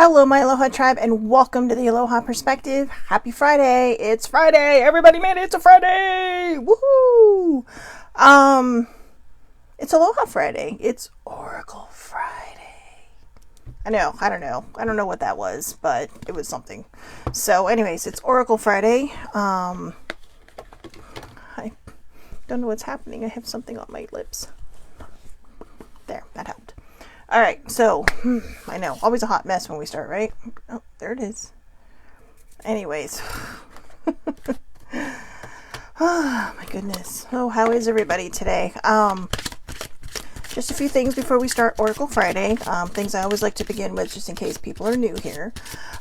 Hello, my Aloha tribe, and welcome to the Aloha Perspective. Happy Friday! It's Friday! Everybody made it! It's a Friday! Woohoo! It's Aloha Friday. It's Oracle Friday. I know. I don't know what that was, but it was something. So, anyways, it's Oracle Friday. I don't know what's happening. I have something on my lips. There, that helped. All right, so I know, always a hot mess when we start, right? Oh, there it is. Anyways, oh my goodness. Oh, how is everybody today? Just a few things before we start Oracle Friday. Things I always like to begin with, just in case people are new here,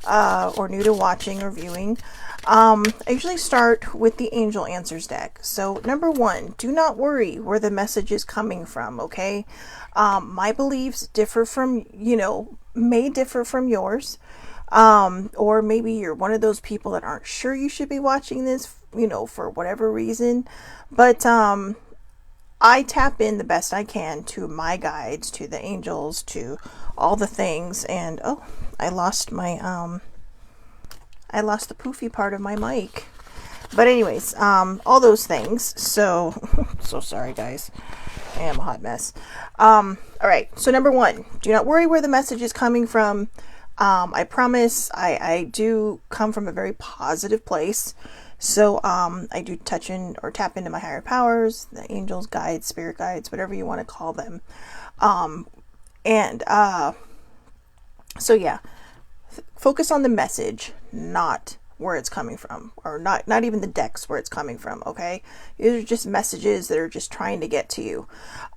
or new to watching or viewing. I usually start with the Angel Answers deck. So number one, do not worry where the message is coming from, okay? My beliefs differ from, may differ from yours. Or maybe you're one of those people that aren't sure you should be watching this, for whatever reason. But I tap in the best I can to my guides, to the angels, to all the things. And, oh, I lost the poofy part of my mic. But anyways, all those things. So, so sorry guys. I am a hot mess. All right. So number one, do not worry where the message is coming from. I promise I do come from a very positive place. So, I do touch in or tap into my higher powers, the angels, guides, spirit guides, whatever you want to call them. So yeah, focus on the message, not where it's coming from, or not even the decks where it's coming from. Okay, these are just messages that are just trying to get to you.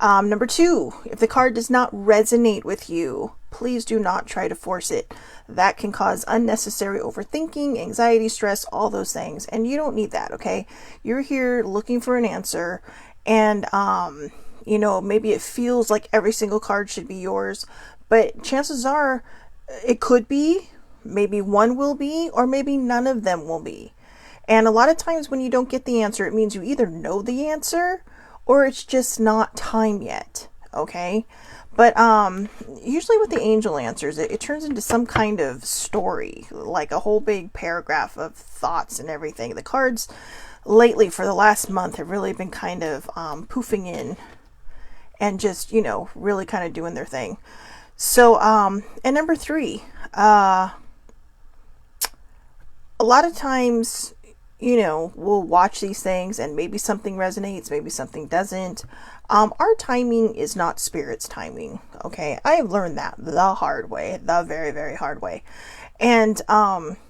Number two, if the card does not resonate with you, please do not try to force it. That can cause unnecessary overthinking, anxiety, stress, all those things, and you don't need that. Okay, you're here looking for an answer, and maybe it feels like every single card should be yours, but chances are it could be. Maybe one will be, or maybe none of them will be. And a lot of times when you don't get the answer, it means you either know the answer or it's just not time yet. Okay. But usually with the angel answers, it turns into some kind of story, like a whole big paragraph of thoughts and everything. The cards lately for the last month have really been kind of poofing in and just, really kind of doing their thing. So, and number three, a lot of times, we'll watch these things and maybe something resonates, maybe something doesn't. Our timing is not spirit's timing. Okay. I have learned that the hard way, the very, very hard way. And,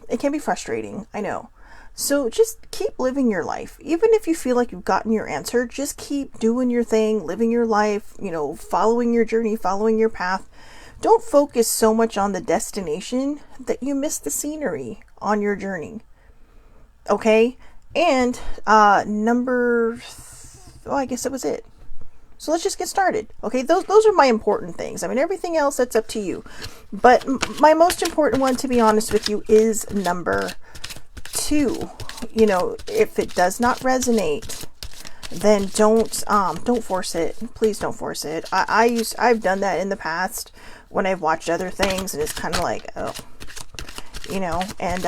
it can be frustrating. I know. So just keep living your life. Even if you feel like you've gotten your answer, just keep doing your thing, living your life, following your journey, following your path. Don't focus so much on the destination that you miss the scenery on your journey. Okay? And I guess that was it. So let's just get started. Okay? Those are my important things. I mean, everything else, that's up to you. But my most important one, to be honest with you, is number two. If it does not resonate, then don't force it. Please don't force it. I've done that in the past when I've watched other things, and it's kind of like, oh, and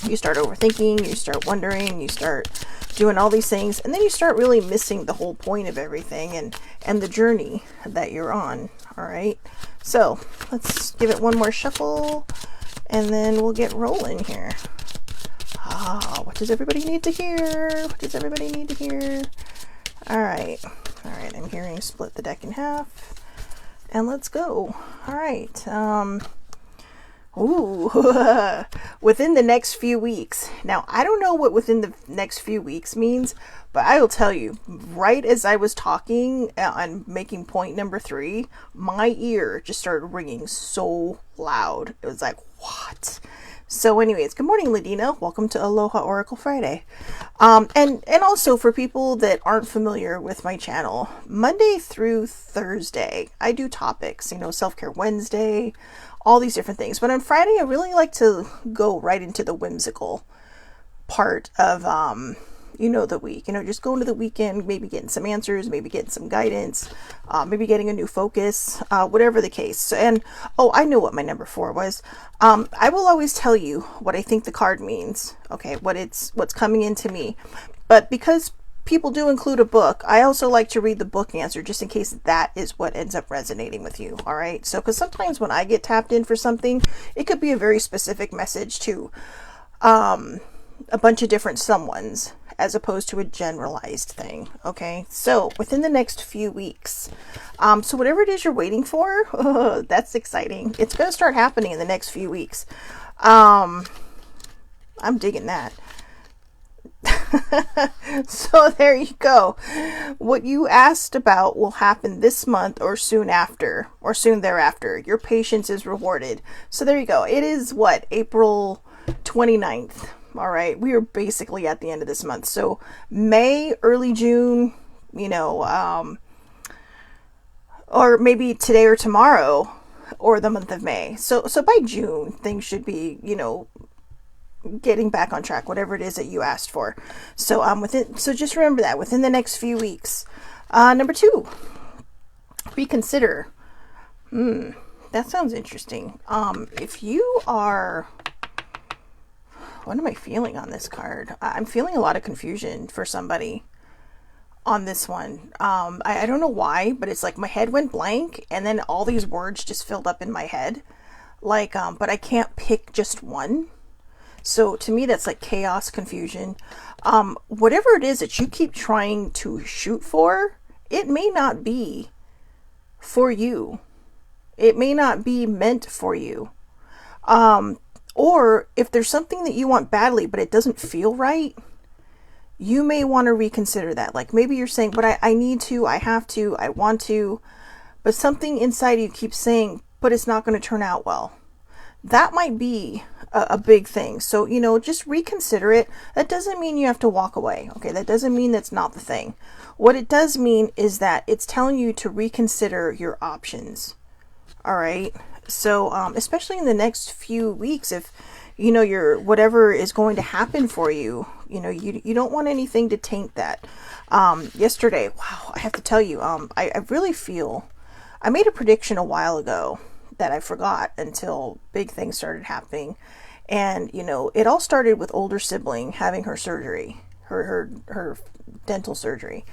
you start overthinking, you start wondering, you start doing all these things, and then you start really missing the whole point of everything and the journey that you're on. All right, so let's give it one more shuffle, and then we'll get rolling here. What does everybody need to hear? What does everybody need to hear? All right, I'm hearing split the deck in half. And let's go. All right. Within the next few weeks. Now, I don't know what within the next few weeks means, but I will tell you, right as I was talking and making point number three, my ear just started ringing so loud. It was like, what? So anyways, good morning, Ladina. Welcome to Aloha Oracle Friday. And also for people that aren't familiar with my channel, Monday through Thursday, I do topics, Self-Care Wednesday, all these different things. But on Friday, I really like to go right into the whimsical part of, the week, just go into the weekend, maybe getting some answers, maybe getting some guidance, maybe getting a new focus, whatever the case. And, oh, I know what my number 4 was. I will always tell you what I think the card means. Okay. What's coming into me, but because people do include a book, I also like to read the book answer just in case that is what ends up resonating with you. All right. So, because sometimes when I get tapped in for something, it could be a very specific message to a bunch of different someones as opposed to a generalized thing. Okay. So within the next few weeks, so whatever it is you're waiting for, that's exciting. It's going to start happening in the next few weeks. I'm digging that. So there you go. What you asked about will happen this month or soon after or soon thereafter. Your patience is rewarded. So there you go. It is April 29th. All right. We are basically at the end of this month. So May, early June, or maybe today or tomorrow or the month of May. So by June, things should be, getting back on track, whatever it is that you asked for. So so just remember that within the next few weeks. Number 2, reconsider. That sounds interesting. If you are, what am I feeling on this card? I'm feeling a lot of confusion for somebody on this one. I don't know why, but it's like my head went blank and then all these words just filled up in my head. But I can't pick just one. So to me, that's like chaos, confusion. Whatever it is that you keep trying to shoot for, it may not be for you. It may not be meant for you. Or if there's something that you want badly, but it doesn't feel right, you may want to reconsider that. Like maybe you're saying, but I need to, I have to, I want to, but something inside you keeps saying, but it's not going to turn out well. That might be a big thing. So, just reconsider it. That doesn't mean you have to walk away. Okay. That doesn't mean that's not the thing. What it does mean is that it's telling you to reconsider your options. All right. So, especially in the next few weeks, if, your whatever is going to happen for you, you don't want anything to taint that. Yesterday, wow, I have to tell you, I really feel, I made a prediction a while ago that I forgot until big things started happening. And, it all started with older sibling having her surgery, her dental surgery.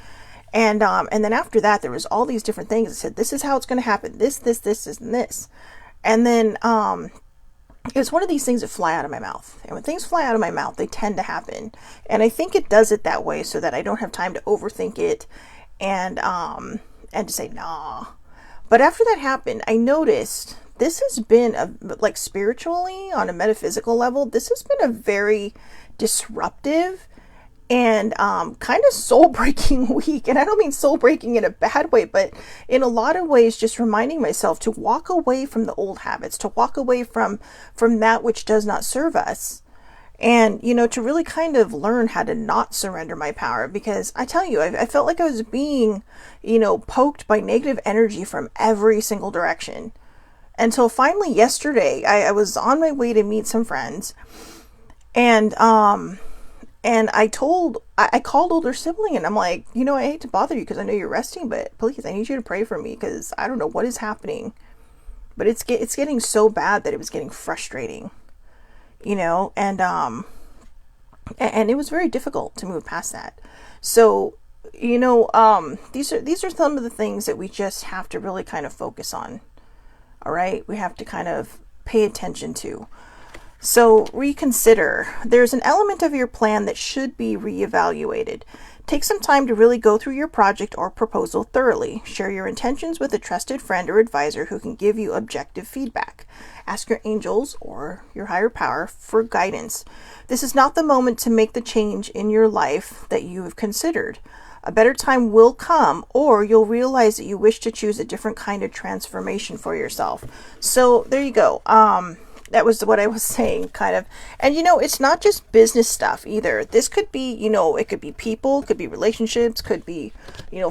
And then after that, there was all these different things that said, this is how it's going to happen. This, and this. And then, it's one of these things that fly out of my mouth. And when things fly out of my mouth, they tend to happen. And I think it does it that way so that I don't have time to overthink it and to say, nah. But after that happened, I noticed this has been like spiritually on a metaphysical level, this has been a very disruptive and kind of soul-breaking week. And I don't mean soul-breaking in a bad way, but in a lot of ways, just reminding myself to walk away from the old habits, to walk away from that which does not serve us. And, to really kind of learn how to not surrender my power, because I tell you, I felt like I was being, poked by negative energy from every single direction. Until finally yesterday, I was on my way to meet some friends, and I called older sibling, and I'm like, I hate to bother you because I know you're resting, but please, I need you to pray for me because I don't know what is happening, but it's getting so bad that it was getting frustrating. And it was very difficult to move past that. So, these are some of the things that we just have to really kind of focus on. All right. We have to kind of pay attention to. So reconsider. There's an element of your plan that should be reevaluated. Take some time to really go through your project or proposal thoroughly. Share your intentions with a trusted friend or advisor who can give you objective feedback. Ask your angels or your higher power for guidance. This is not the moment to make the change in your life that you have considered. A better time will come, or you'll realize that you wish to choose a different kind of transformation for yourself. So there you go. That was what I was saying, kind of. And, it's not just business stuff either. This could be, it could be people, it could be relationships, could be,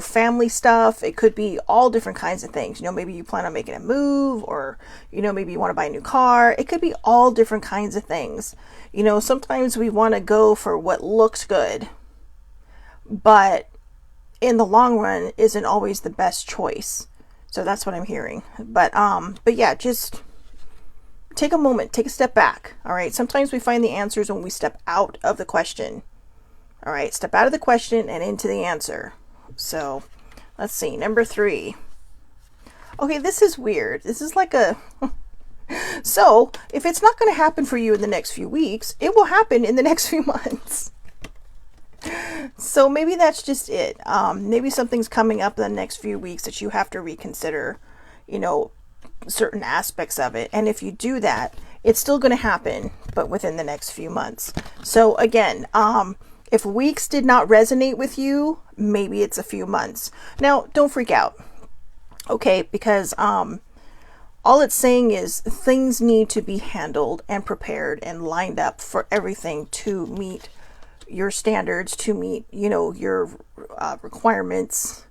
family stuff. It could be all different kinds of things. Maybe you plan on making a move, or, maybe you want to buy a new car. It could be all different kinds of things. Sometimes we want to go for what looks good, but in the long run isn't always the best choice. So that's what I'm hearing. But yeah, just take a moment, take a step back. All right. Sometimes we find the answers when we step out of the question. All right. Step out of the question and into the answer. So let's see. Number 3. Okay. This is weird. This is like a, so if it's not going to happen for you in the next few weeks, it will happen in the next few months. So maybe that's just it. Maybe something's coming up in the next few weeks that you have to reconsider, certain aspects of it. And if you do that, it's still going to happen, but within the next few months. So again, if weeks did not resonate with you, maybe it's a few months. Now, don't freak out. Okay. Because, all it's saying is things need to be handled and prepared and lined up for everything to meet your standards, to meet, your requirements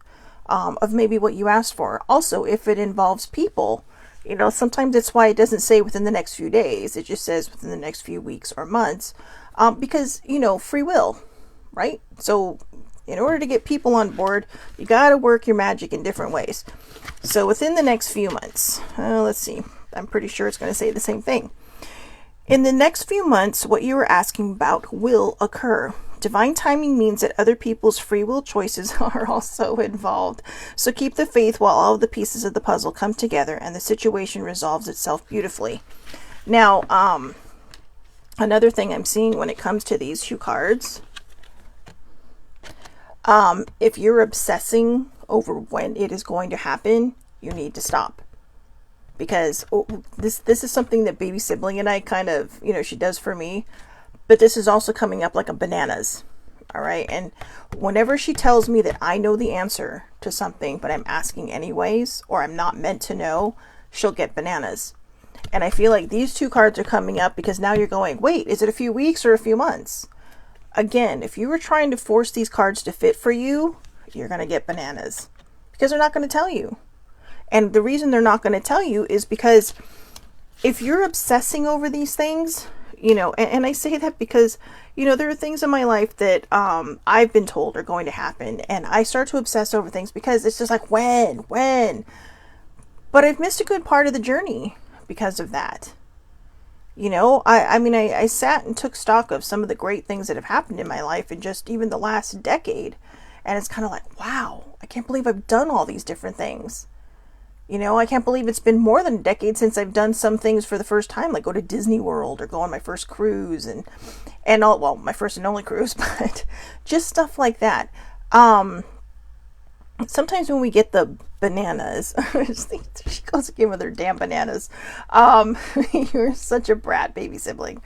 of maybe what you asked for. Also, if it involves people, sometimes that's why it doesn't say within the next few days. It just says within the next few weeks or months, because, free will, right? So in order to get people on board, you got to work your magic in different ways. So within the next few months, let's see, I'm pretty sure it's going to say the same thing. In the next few months, what you are asking about will occur. Divine timing means that other people's free will choices are also involved. So keep the faith while all of the pieces of the puzzle come together and the situation resolves itself beautifully. Now, another thing I'm seeing when it comes to these 2 cards, if you're obsessing over when it is going to happen, you need to stop. Because this is something that baby sibling and I kind of, she does for me. But this is also coming up like a bananas. All right. And whenever she tells me that I know the answer to something, but I'm asking anyways, or I'm not meant to know, she'll get bananas. And I feel like these 2 cards are coming up because now you're going, wait, is it a few weeks or a few months? Again, if you were trying to force these cards to fit for you, you're going to get bananas because they're not going to tell you. And the reason they're not going to tell you is because if you're obsessing over these things, and I say that because, there are things in my life that I've been told are going to happen. And I start to obsess over things because it's just like, when? But I've missed a good part of the journey because of that. I sat and took stock of some of the great things that have happened in my life in just even the last decade. And it's kind of like, wow, I can't believe I've done all these different things. I can't believe it's been more than a decade since I've done some things for the first time, like go to Disney World or go on my first cruise and all, well, my first and only cruise, but just stuff like that. Sometimes when we get the bananas, she goes again with her damn bananas. You're such a brat, baby sibling.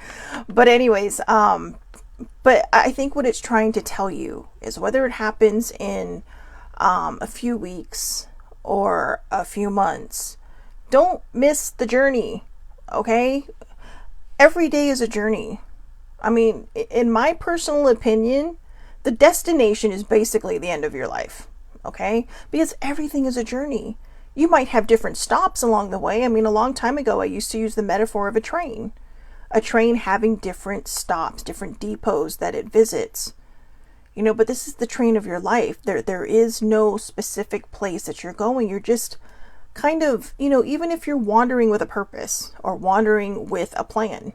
But anyways, but I think what it's trying to tell you is whether it happens in a few weeks or a few months, don't miss the journey. Okay? Every day is a journey. I mean, in my personal opinion, the destination is basically the end of your life. Okay? Because everything is a journey. You might have different stops along the way. I mean, a long time ago, I used to use the metaphor of a train. A train having different stops, different depots that it visits. But this is the train of your life. There is no specific place that you're going. You're just kind of, even if you're wandering with a purpose or wandering with a plan,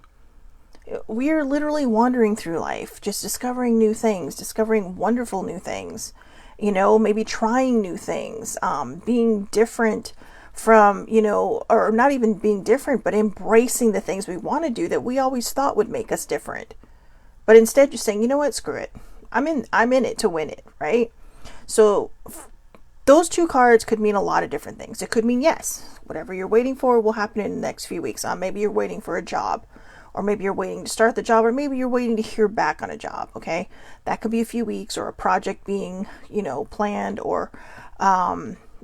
we are literally wandering through life, just discovering new things, discovering wonderful new things, maybe trying new things, being different from, or not even being different, but embracing the things we want to do that we always thought would make us different. But instead just saying, you know what, screw it. I'm in it to win it, right? So those 2 cards could mean a lot of different things. It could mean, yes, whatever you're waiting for will happen in the next few weeks. Maybe you're waiting for a job, or maybe you're waiting to start the job, or maybe you're waiting to hear back on a job. Okay. That could be a few weeks, or a project being, planned, or,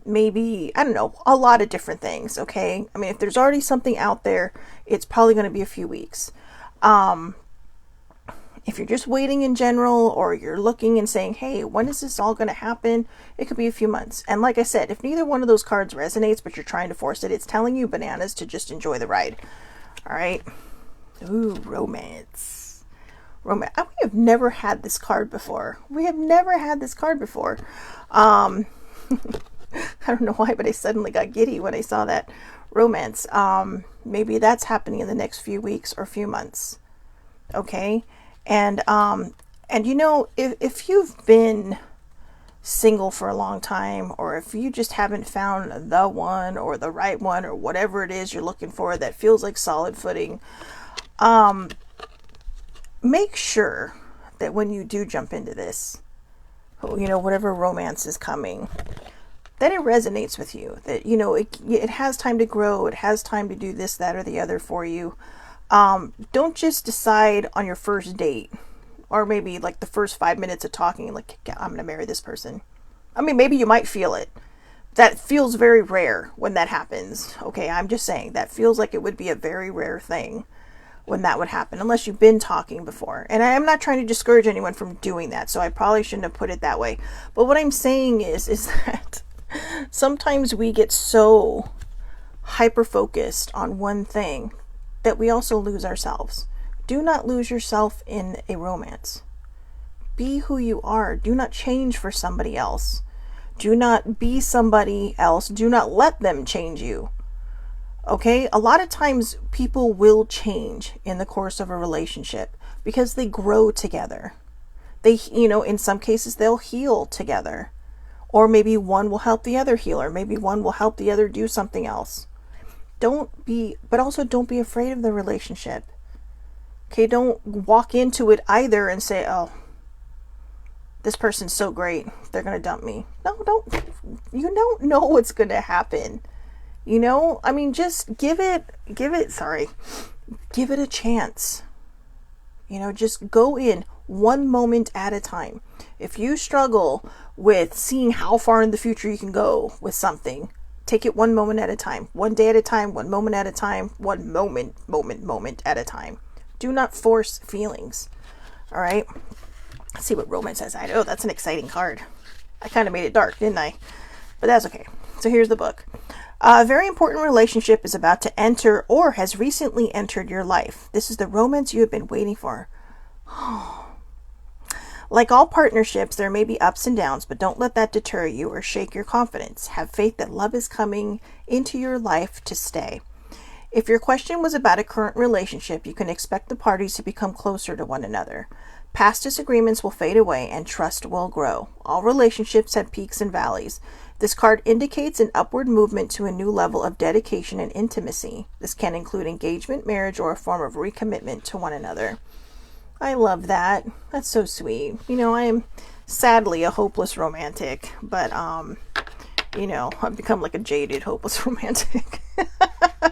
maybe, I don't know, a lot of different things. Okay. I mean, if there's already something out there, it's probably going to be a few weeks. If you're just waiting in general, or you're looking and saying, hey, when is this all going to happen? It could be a few months. And like I said, if neither one of those cards resonates, but you're trying to force it, it's telling you bananas to just enjoy the ride. All right. Ooh, romance. romance. We have never had this card before. We have never had this card before. I don't know why, but I suddenly got giddy when I saw that romance. Maybe that's happening in the next few weeks or few months. Okay. And you know, if you've been single for a long time, or if you just haven't found the one or the right one or whatever it is you're looking for that feels like solid footing, make sure that when you do jump into this, you know, whatever romance is coming, that it resonates with you, that, you know, it has time to grow, it has time to do this, that, or the other for you. Don't just decide on your first date, or maybe like the first 5 minutes of talking, like, yeah, I'm going to marry this person. I mean, maybe you might feel it. That feels very rare when that happens. Okay, I'm just saying that feels like it would be a very rare thing when that would happen, unless you've been talking before. And I am not trying to discourage anyone from doing that, so I probably shouldn't have put it that way. But what I'm saying is that sometimes we get so hyper focused on one thing that we also lose ourselves. Do not lose yourself in a romance. Be who you are. Do not change for somebody else. Do not be somebody else. Do not let them change you. Okay? A lot of times people will change in the course of a relationship because they grow together. They, you know, in some cases they'll heal together. Or maybe one will help the other heal, or maybe one will help the other do something else. But also don't be afraid of the relationship. Okay, don't walk into it either and say, oh, this person's so great, they're going to dump me. No, don't. You don't know what's going to happen. You know, I mean, just give it a chance. You know, just go in one moment at a time. If you struggle with seeing how far in the future you can go with something, take it one moment at a time, one day at a time, one moment at a time, one moment at a time. Do not force feelings. All right. Let's see what romance says. I know that's an exciting card. I kind of made it dark, didn't I? But that's okay. So here's the book. A very important relationship is about to enter or has recently entered your life. This is the romance you have been waiting for. Like all partnerships, there may be ups and downs, but don't let that deter you or shake your confidence. Have faith that love is coming into your life to stay. If your question was about a current relationship, you can expect the parties to become closer to one another. Past disagreements will fade away and trust will grow. All relationships have peaks and valleys. This card indicates an upward movement to a new level of dedication and intimacy. This can include engagement, marriage, or a form of recommitment to one another. I love that. That's so sweet. You know, I am sadly a hopeless romantic, but you know, I've become like a jaded, hopeless romantic.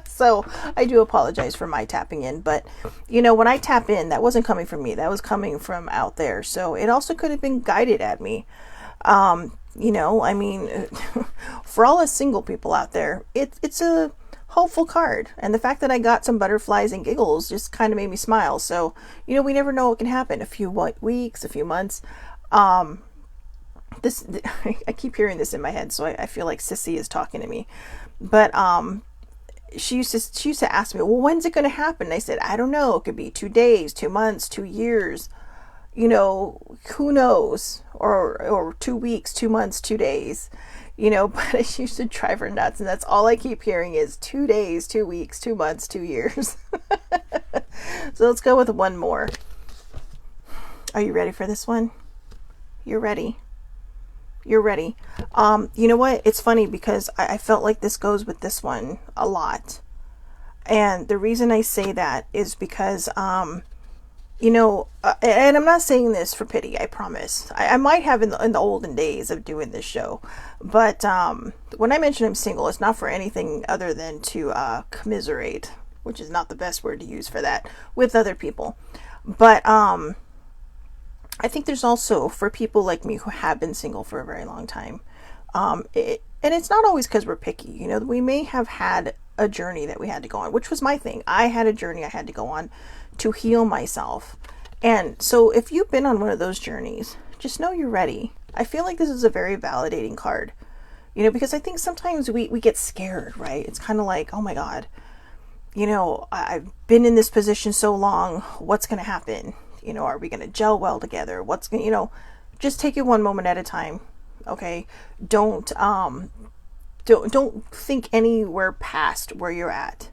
So I do apologize for my tapping in, but you know, when I tap in, that wasn't coming from me. That was coming from out there. So it also could have been guided at me. You know, I mean, for all us single people out there, it's a hopeful card. And the fact that I got some butterflies and giggles just kind of made me smile. So, you know, we never know what can happen. A few weeks, a few months. I keep hearing this in my head, so I feel like Sissy is talking to me. But she used to ask me, well, when's it going to happen? And I said, I don't know. It could be 2 days, 2 months, 2 years. You know, who knows? Or 2 weeks, 2 months, 2 days. You know, but it used to drive her nuts, and that's all I keep hearing is 2 days, 2 weeks, 2 months, 2 years. So let's go with one more. Are you ready for this one? You're ready. You're ready. You know what? It's funny because I felt like this goes with this one a lot. And the reason I say that is because, you know, and I'm not saying this for pity, I promise. I might have in the olden days of doing this show. But when I mention I'm single, it's not for anything other than to commiserate, which is not the best word to use for that, with other people. But I think there's also, for people like me who have been single for a very long time, and it's not always because we're picky. You know, we may have had a journey that we had to go on, which was my thing. I had a journey I had to go on to heal myself. And so if you've been on one of those journeys, just know you're ready. I feel like this is a very validating card, you know, because I think sometimes we get scared, right? It's kind of like, oh my God, you know, I've been in this position so long, what's going to happen? You know, are we going to gel well together? What's going, just take it one moment at a time. Okay. Don't think anywhere past where you're at,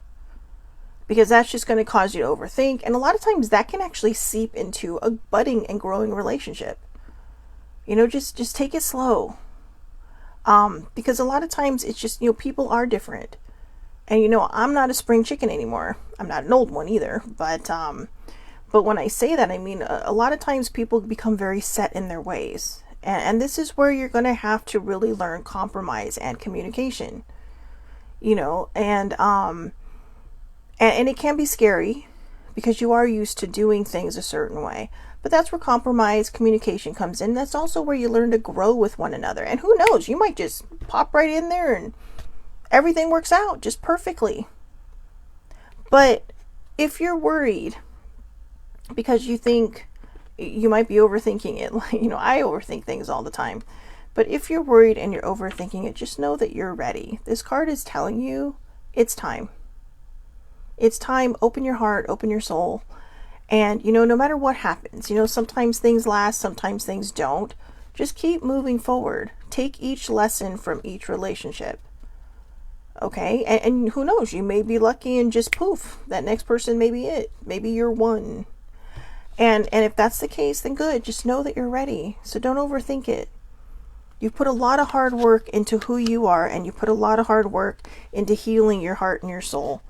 because that's just going to cause you to overthink. And a lot of times that can actually seep into a budding and growing relationship. Just take it slow. Because a lot of times it's just, people are different. And, I'm not a spring chicken anymore. I'm not an old one either. But when I say that, I mean, a lot of times people become very set in their ways. And this is where you're going to have to really learn compromise and communication, and it can be scary because you are used to doing things a certain way. But that's where compromise, communication comes in. That's also where you learn to grow with one another. And who knows, you might just pop right in there and everything works out just perfectly. But if you're worried because you think you might be overthinking it, I overthink things all the time. But if you're worried and you're overthinking it, just know that you're ready. This card is telling you it's time. It's time. Open your heart, open your soul. And, no matter what happens, sometimes things last, sometimes things don't. Just keep moving forward. Take each lesson from each relationship. Okay? And who knows? You may be lucky and just poof, that next person may be it. Maybe you're one. And if that's the case, then good. Just know that you're ready. So don't overthink it. You put a lot of hard work into who you are, and you put a lot of hard work into healing your heart and your soul.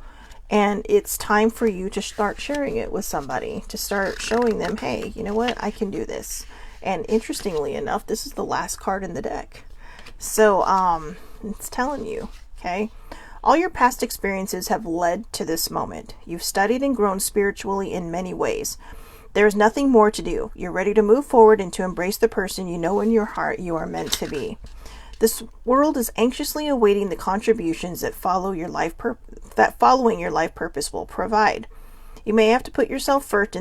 And it's time for you to start sharing it with somebody, to start showing them, hey, you know what? I can do this. And interestingly enough, this is the last card in the deck. So, it's telling you, okay? All your past experiences have led to this moment. You've studied and grown spiritually in many ways. There's nothing more to do. You're ready to move forward and to embrace the person you know in your heart you are meant to be. This world is anxiously awaiting the contributions that following your life purpose will provide. You may have to put yourself first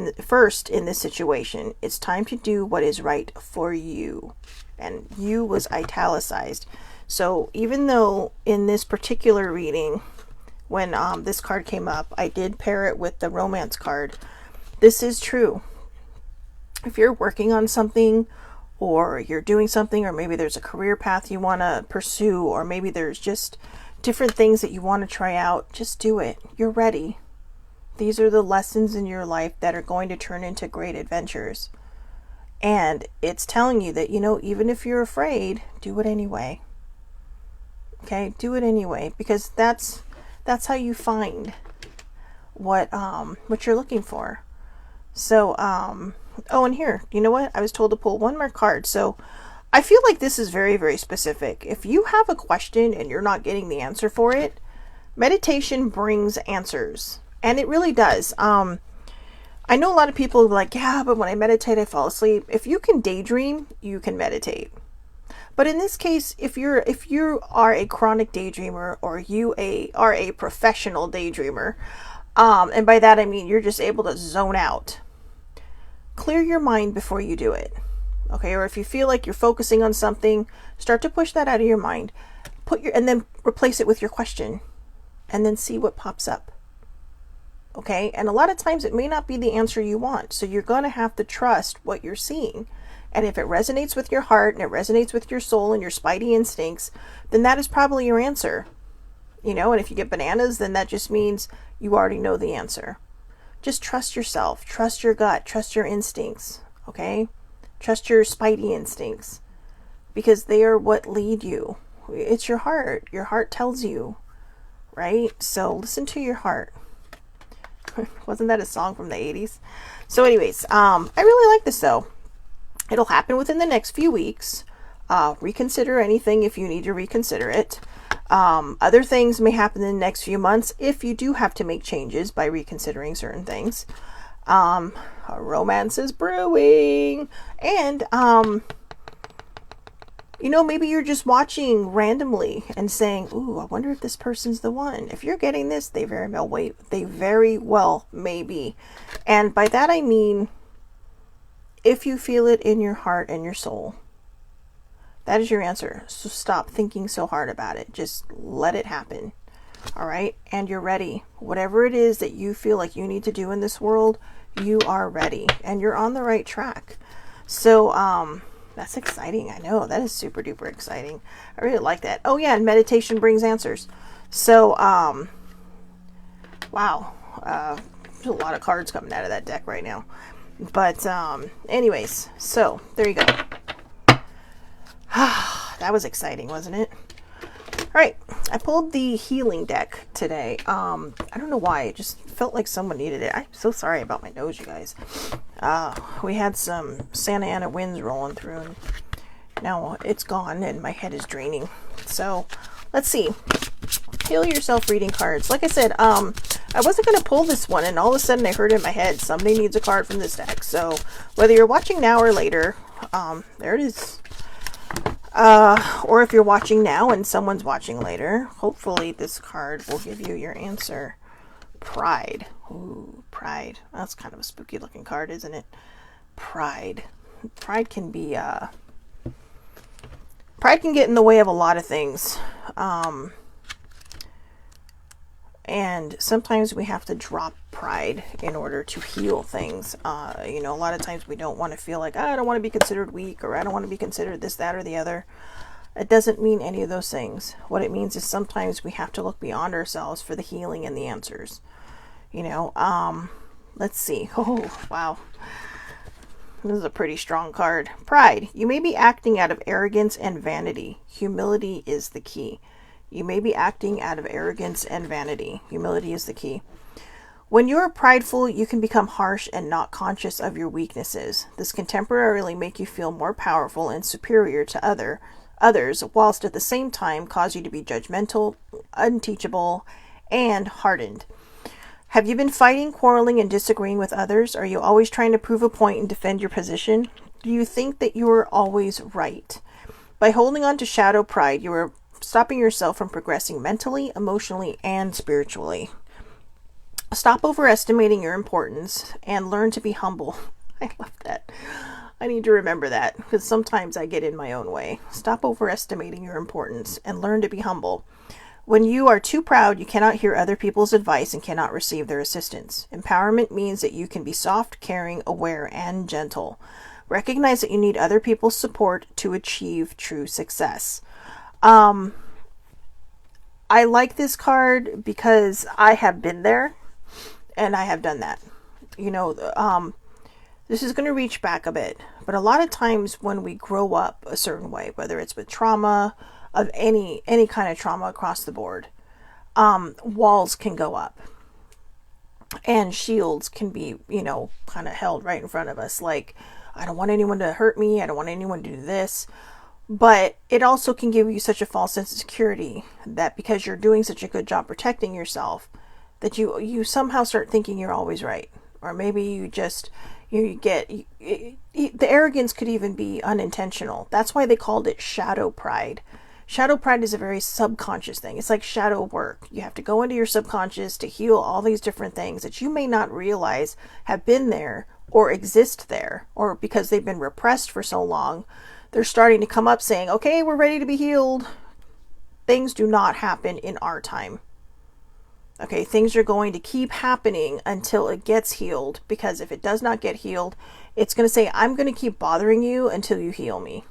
in this situation. It's time to do what is right for you. And you was italicized. So even though in this particular reading, when this card came up, I did pair it with the romance card. This is true. If you're working on something, or you're doing something, or maybe there's a career path you want to pursue, or maybe there's just different things that you want to try out, just do it. You're ready. These are the lessons in your life that are going to turn into great adventures. And it's telling you that, even if you're afraid, do it anyway. Okay, do it anyway, because that's how you find what you're looking for. So, oh, and here, you know what? I was told to pull one more card. So I feel like this is very, very specific. If you have a question and you're not getting the answer for it, meditation brings answers. And it really does. I know a lot of people are like, yeah, but when I meditate, I fall asleep. If you can daydream, you can meditate. But in this case, if you are a chronic daydreamer, or you are a professional daydreamer, and by that I mean you're just able to zone out, clear your mind before you do it. Okay, or if you feel like you're focusing on something, start to push that out of your mind. And then replace it with your question, and then see what pops up. Okay, and a lot of times it may not be the answer you want, so you're going to have to trust what you're seeing. And if it resonates with your heart, and it resonates with your soul and your spidey instincts, then that is probably your answer. And if you get bananas, then that just means you already know the answer. Just trust yourself, trust your gut, trust your instincts, okay? Trust your spidey instincts, because they are what lead you. It's your heart. Your heart tells you, right? So listen to your heart. Wasn't that a song from the 80s? So anyways, I really like this though. It'll happen within the next few weeks. Reconsider anything if you need to reconsider it. Other things may happen in the next few months if you do have to make changes by reconsidering certain things. Romance is brewing. And, maybe you're just watching randomly and saying, ooh, I wonder if this person's the one. If you're getting this, they very well may be. And by that I mean, if you feel it in your heart and your soul, that is your answer. So stop thinking so hard about it. Just let it happen. All right. And you're ready. Whatever it is that you feel like you need to do in this world, you are ready and you're on the right track. So, that's exciting. I know that is super duper exciting. I really like that. Oh yeah. And meditation brings answers. So, wow. There's a lot of cards coming out of that deck right now. But, anyways, so there you go. That was exciting, wasn't it? All right. I pulled the healing deck today. I don't know why. It just felt like someone needed it. I'm so sorry about my nose, you guys. We had some Santa Ana winds rolling through, and now it's gone and my head is draining. So let's see. Heal yourself reading cards. Like I said, I wasn't going to pull this one, and all of a sudden I heard in my head, somebody needs a card from this deck. So whether you're watching now or later, there it is. Or if you're watching now and someone's watching later, hopefully this card will give you your answer. Pride. Ooh, pride. That's kind of a spooky looking card, isn't it? Pride. Pride can be, pride can get in the way of a lot of things. And sometimes we have to drop pride in order to heal things. You know, a lot of times we don't want to feel like, I don't want to be considered weak, or I don't want to be considered this, that, or the other. It doesn't mean any of those things. What it means is sometimes we have to look beyond ourselves for the healing and the answers. You know, let's see. Oh, wow. This is a pretty strong card. Pride. You may be acting out of arrogance and vanity. Humility is the key. You may be acting out of arrogance and vanity. Humility is the key. When you are prideful, you can become harsh and not conscious of your weaknesses. This can temporarily make you feel more powerful and superior to others, whilst at the same time cause you to be judgmental, unteachable, and hardened. Have you been fighting, quarreling, and disagreeing with others? Are you always trying to prove a point and defend your position? Do you think that you are always right? By holding on to shadow pride, you are stopping yourself from progressing mentally, emotionally, and spiritually. Stop overestimating your importance and learn to be humble. I love that. I need to remember that because sometimes I get in my own way. Stop overestimating your importance and learn to be humble. When you are too proud, you cannot hear other people's advice and cannot receive their assistance. Empowerment means that you can be soft, caring, aware, and gentle. Recognize that you need other people's support to achieve true success. I like this card because I have been there and I have done that. You know, this is going to reach back a bit, but a lot of times when we grow up a certain way, whether it's with trauma of any kind of trauma across the board, walls can go up and shields can be, you know, kind of held right in front of us. Like, I don't want anyone to hurt me. I don't want anyone to do this. But it also can give you such a false sense of security that because you're doing such a good job protecting yourself, that you somehow start thinking you're always right. Or maybe you just, the arrogance could even be unintentional. That's why they called it shadow pride. Shadow pride is a very subconscious thing. It's like shadow work. You have to go into your subconscious to heal all these different things that you may not realize have been there or exist there, or because they've been repressed for so long, they're starting to come up saying, okay, we're ready to be healed. Things do not happen in our time. Okay, things are going to keep happening until it gets healed, because if it does not get healed, it's going to say, I'm going to keep bothering you until you heal me.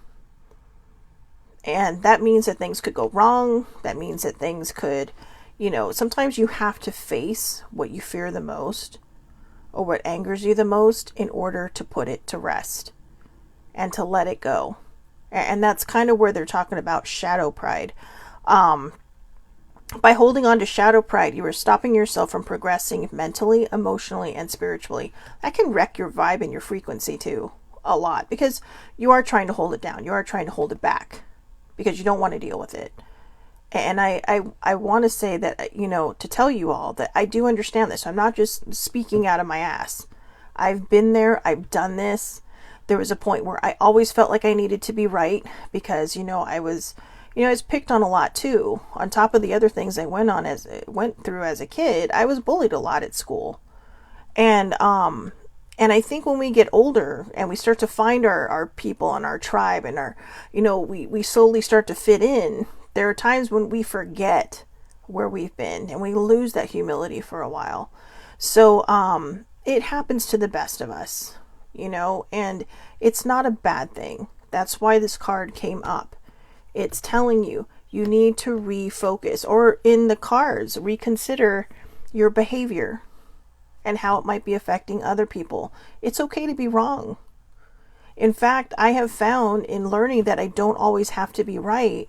And that means that things could go wrong. That means that things could, you know, sometimes you have to face what you fear the most or what angers you the most in order to put it to rest and to let it go. And that's kind of where they're talking about shadow pride. By holding on to shadow pride, you are stopping yourself from progressing mentally, emotionally, and spiritually. That can wreck your vibe and your frequency too, a lot, because you are trying to hold it down. You are trying to hold it back because you don't want to deal with it. And I want to say that, you know, to tell you all that I do understand this. I'm not just speaking out of my ass. I've been there. I've done this. There was a point where I always felt like I needed to be right because, you know, I was picked on a lot too. On top of the other things I went through as a kid, I was bullied a lot at school. And I think when we get older and we start to find our people and our tribe and our, you know, we slowly start to fit in, there are times when we forget where we've been, and we lose that humility for a while. So it happens to the best of us, you know, and it's not a bad thing. That's why this card came up. It's telling you, you need to refocus, or in the cards, reconsider your behavior and how it might be affecting other people. It's okay to be wrong. In fact, I have found in learning that I don't always have to be right,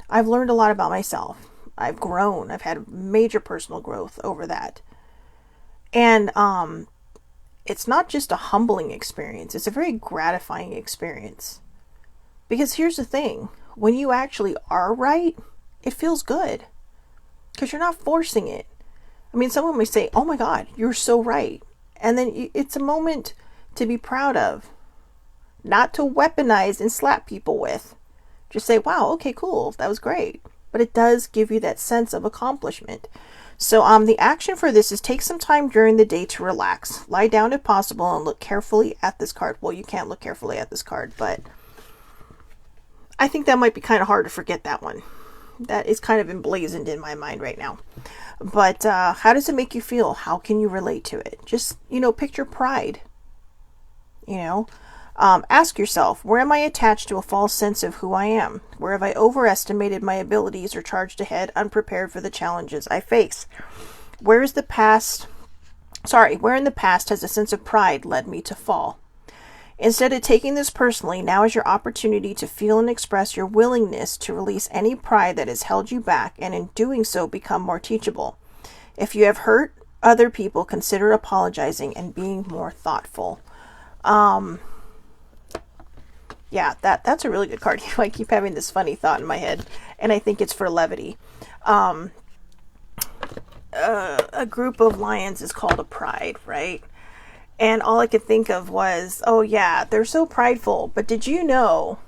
I've learned a lot about myself. I've grown. I've had major personal growth over that. And it's not just a humbling experience. It's a very gratifying experience. Because here's the thing. When you actually are right, it feels good. Because you're not forcing it. I mean, someone may say, oh my God, you're so right. And then it's a moment to be proud of. Not to weaponize and slap people with. Just say, wow, okay, cool. That was great. But it does give you that sense of accomplishment. So the action for this is take some time during the day to relax. Lie down if possible and look carefully at this card. Well, you can't look carefully at this card, but I think that might be kind of hard to forget that one. That is kind of emblazoned in my mind right now. But how does it make you feel? How can you relate to it? Just, you know, picture pride. You know, ask yourself, where am I attached to a false sense of who I am? Where have I overestimated my abilities or charged ahead unprepared for the challenges I face? Where in the past has a sense of pride led me to fall? Instead of taking this personally, now is your opportunity to feel and express your willingness to release any pride that has held you back, and in doing so, become more teachable. If you have hurt other people, consider apologizing and being more thoughtful. Yeah, that's a really good card. I keep having this funny thought in my head, and I think it's for levity. A group of lions is called a pride, right? And all I could think of was, oh yeah, they're so prideful. But did you know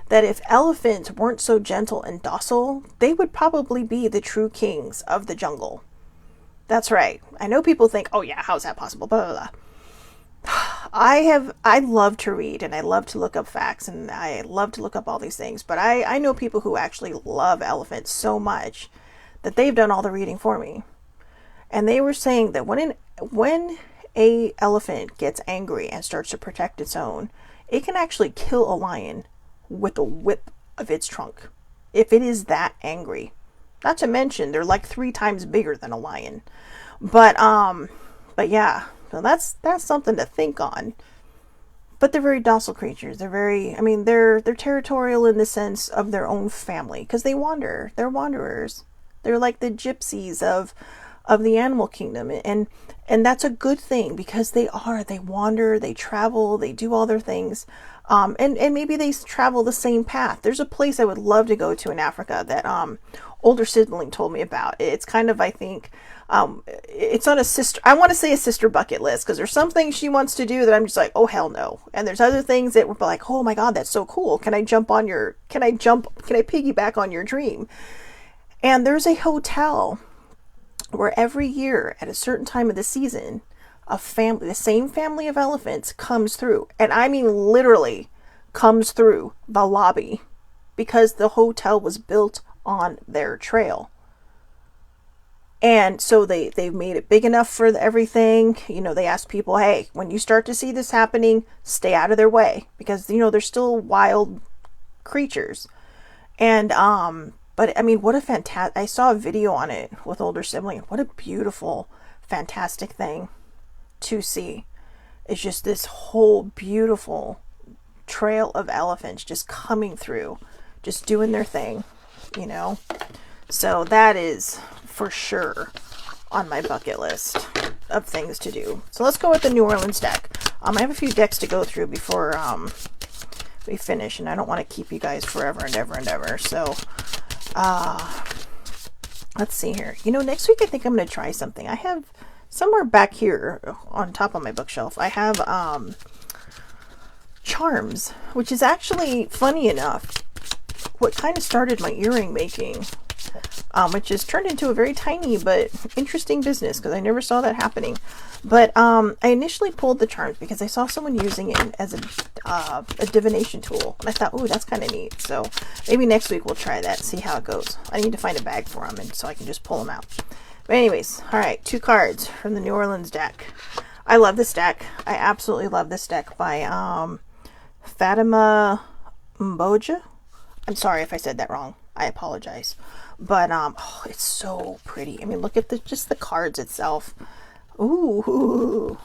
that if elephants weren't so gentle and docile, they would probably be the true kings of the jungle? That's right. I know people think, oh yeah, how's that possible? Blah, blah, blah. I love to read, and I love to look up facts, and I love to look up all these things. But I know people who actually love elephants so much that they've done all the reading for me. And they were saying that when a elephant gets angry and starts to protect its own, it can actually kill a lion with a whip of its trunk if it is that angry. Not to mention they're like 3 times bigger than a lion. But yeah, so that's something to think on. But they're very docile creatures. They're territorial in the sense of their own family, because they wander. They're wanderers. They're like the gypsies of the animal kingdom, and that's a good thing, because they wander, they travel, they do all their things, and maybe they travel the same path. There's a place I would love to go to in Africa that older sibling told me about. It's kind of, I think, it's on I want to say a sister bucket list, because there's some things she wants to do that I'm just like, oh hell no, and there's other things that we're like, oh my God, that's so cool, can I piggyback on your dream? And there's a hotel where every year at a certain time of the season, the same family of elephants comes through. And I mean literally comes through the lobby, because the hotel was built on their trail. And so they've made it big enough for everything. You know, they ask people, hey, when you start to see this happening, stay out of their way, because, you know, they're still wild creatures. And, but I mean, I saw a video on it with older sibling. What a beautiful, fantastic thing to see. It's just this whole beautiful trail of elephants just coming through, just doing their thing, you know? So that is for sure on my bucket list of things to do. So let's go with the New Orleans deck. I have a few decks to go through before we finish, and I don't want to keep you guys forever and ever and ever. So let's see here. You know, next week I think I'm going to try something. I have somewhere back here on top of my bookshelf, I have charms, which is actually, funny enough, what kind of started my earring making which has turned into a very tiny but interesting business because I never saw that happening. But I initially pulled the charms because I saw someone using it as a divination tool. And I thought, ooh, that's kind of neat. So maybe next week we'll try that, see how it goes. I need to find a bag for them and so I can just pull them out. But anyways, all right, 2 cards from the New Orleans deck. I love this deck. I absolutely love this deck by Fatima Mboja. I'm sorry if I said that wrong. I apologize. But oh, it's so pretty. I mean, look at just the cards itself. Ooh,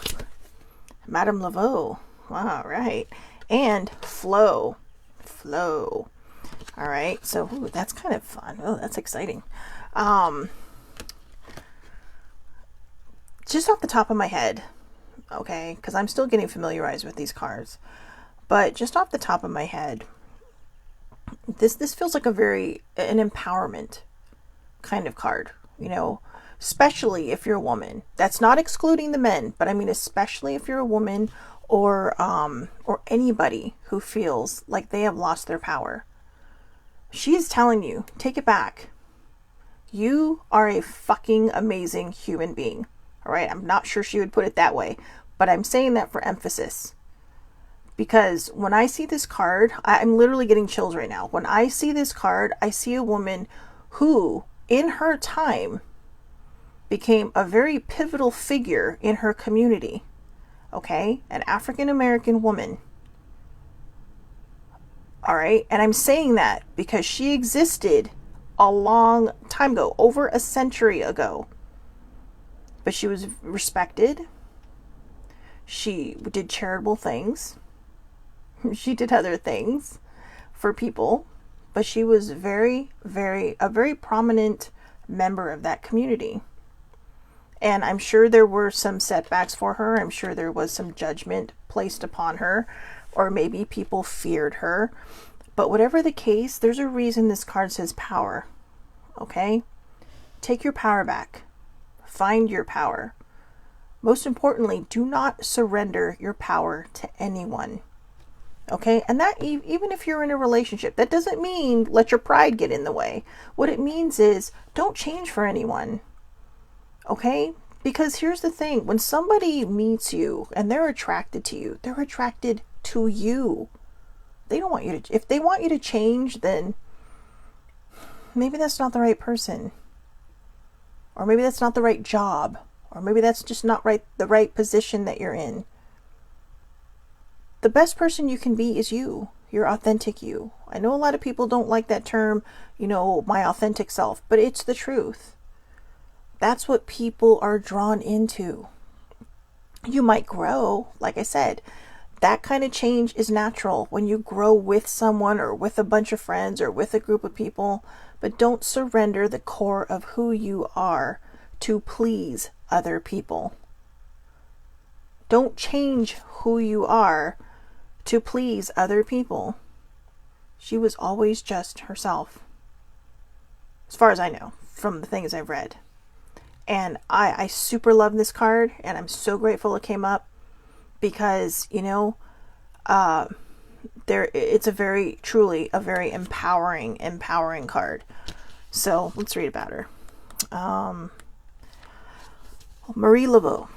Madame Laveau. Wow, right. And Flo. All right. So ooh, that's kind of fun. Oh, that's exciting. Just off the top of my head, okay, because I'm still getting familiarized with these cards, but just off the top of my head, this feels like an empowerment kind of card, you know, especially if you're a woman. That's not excluding the men, but I mean, especially if you're a woman or anybody who feels like they have lost their power. She is telling you, take it back. You are a fucking amazing human being. All right. I'm not sure she would put it that way, but I'm saying that for emphasis. Because when I see this card, I'm literally getting chills right now. When I see this card, I see a woman who, in her time, became a very pivotal figure in her community. Okay? An African-American woman. All right? And I'm saying that because she existed a long time ago, over a century ago. But she was respected. She did charitable things. She did other things for people. But she was a very prominent member of that community. And I'm sure there were some setbacks for her. I'm sure there was some judgment placed upon her. Or maybe people feared her. But whatever the case, there's a reason this card says power. Okay? Take your power back. Find your power. Most importantly, do not surrender your power to anyone. Okay? And that even if you're in a relationship, that doesn't mean let your pride get in the way. What it means is don't change for anyone. Okay? Because here's the thing. When somebody meets you and they're attracted to you, they're attracted to you. They don't want you to, if they want you to change, then maybe that's not the right person. Or maybe that's not the right job. Or maybe that's just not the right position that you're in. The best person you can be is you. Your authentic you. I know a lot of people don't like that term, you know, my authentic self. But it's the truth. That's what people are drawn into. You might grow, like I said. That kind of change is natural when you grow with someone or with a bunch of friends or with a group of people. But don't surrender the core of who you are to please other people. Don't change who you are to please other people. She was always just herself. As far as I know, from the things I've read. And I super love this card, and I'm so grateful it came up because, you know, it's truly a very empowering card. So let's read about her. Marie Laveau.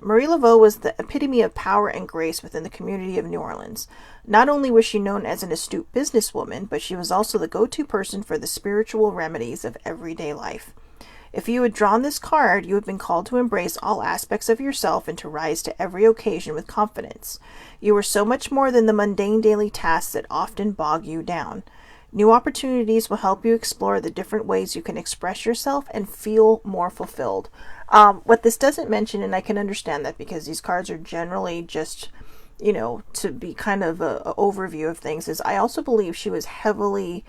Marie Laveau was the epitome of power and grace within the community of New Orleans. Not only was she known as an astute businesswoman, but she was also the go-to person for the spiritual remedies of everyday life. If you had drawn this card, you had been called to embrace all aspects of yourself and to rise to every occasion with confidence. You were so much more than the mundane daily tasks that often bog you down. New opportunities will help you explore the different ways you can express yourself and feel more fulfilled. What this doesn't mention, and I can understand that because these cards are generally just, you know, to be kind of an overview of things, is I also believe she was heavily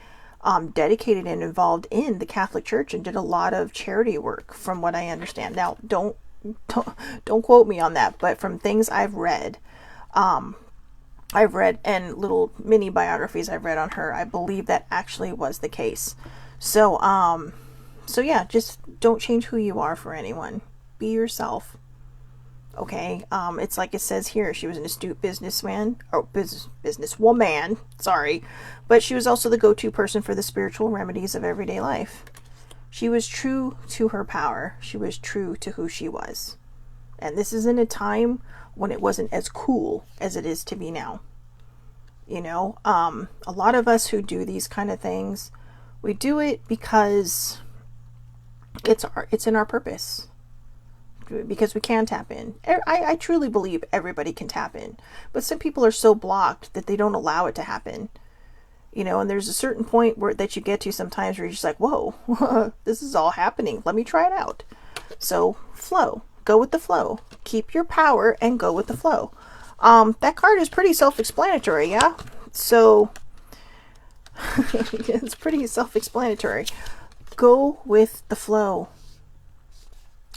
dedicated and involved in the Catholic Church and did a lot of charity work, from what I understand. Now, don't quote me on that, but from things I've read, and little mini biographies I've read on her, I believe that actually was the case. So yeah, just don't change who you are for anyone. Be yourself. Okay, it's like it says here, she was an astute businesswoman, sorry, but she was also the go-to person for the spiritual remedies of everyday life. She was true to her power. She was true to who she was. And this is in a time when it wasn't as cool as it is to be now. You know, a lot of us who do these kind of things, we do it because it's in our purpose. Because we can tap in. I truly believe everybody can tap in. But some people are so blocked that they don't allow it to happen. You know, and there's a certain point that you get to sometimes where you're just like, whoa, this is all happening. Let me try it out. So flow. Go with the flow. Keep your power and go with the flow. That card is pretty self-explanatory, yeah? So, it's pretty self-explanatory. Go with the flow.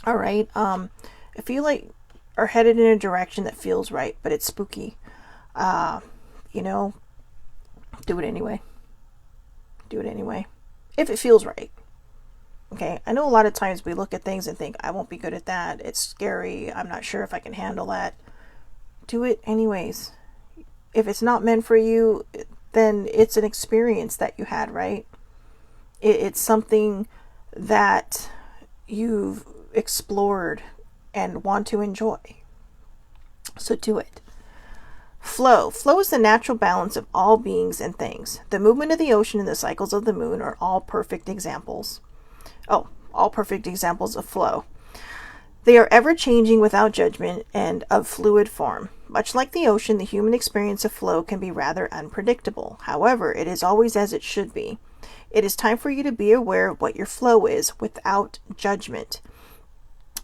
All right. I feel like are headed in a direction that feels right, but it's spooky. You know, do it anyway. Do it anyway. If it feels right. Okay. I know a lot of times we look at things and think, I won't be good at that. It's scary. I'm not sure if I can handle that. Do it anyways. If it's not meant for you, then it's an experience that you had, right? It's something that you've explored and want to enjoy. So do it. Flow. Flow is the natural balance of all beings and things. The movement of the ocean and the cycles of the moon are all perfect examples. All perfect examples of flow. They are ever changing without judgment and of fluid form. Much like the ocean, the human experience of flow can be rather unpredictable. However, it is always as it should be. It is time for you to be aware of what your flow is without judgment.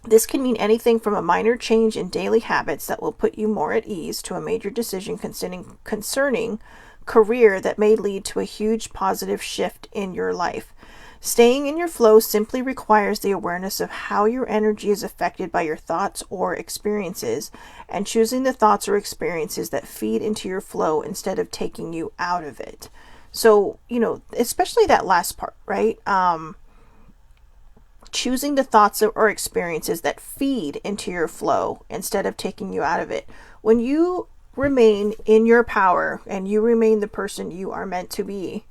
This can mean anything from a minor change in daily habits that will put you more at ease to a major decision concerning career that may lead to a huge positive shift in your life. Staying in your flow simply requires the awareness of how your energy is affected by your thoughts or experiences, and choosing the thoughts or experiences that feed into your flow instead of taking you out of it. So, you know, especially that last part, right? Choosing the thoughts or experiences that feed into your flow instead of taking you out of it. When you remain in your power and you remain the person you are meant to be,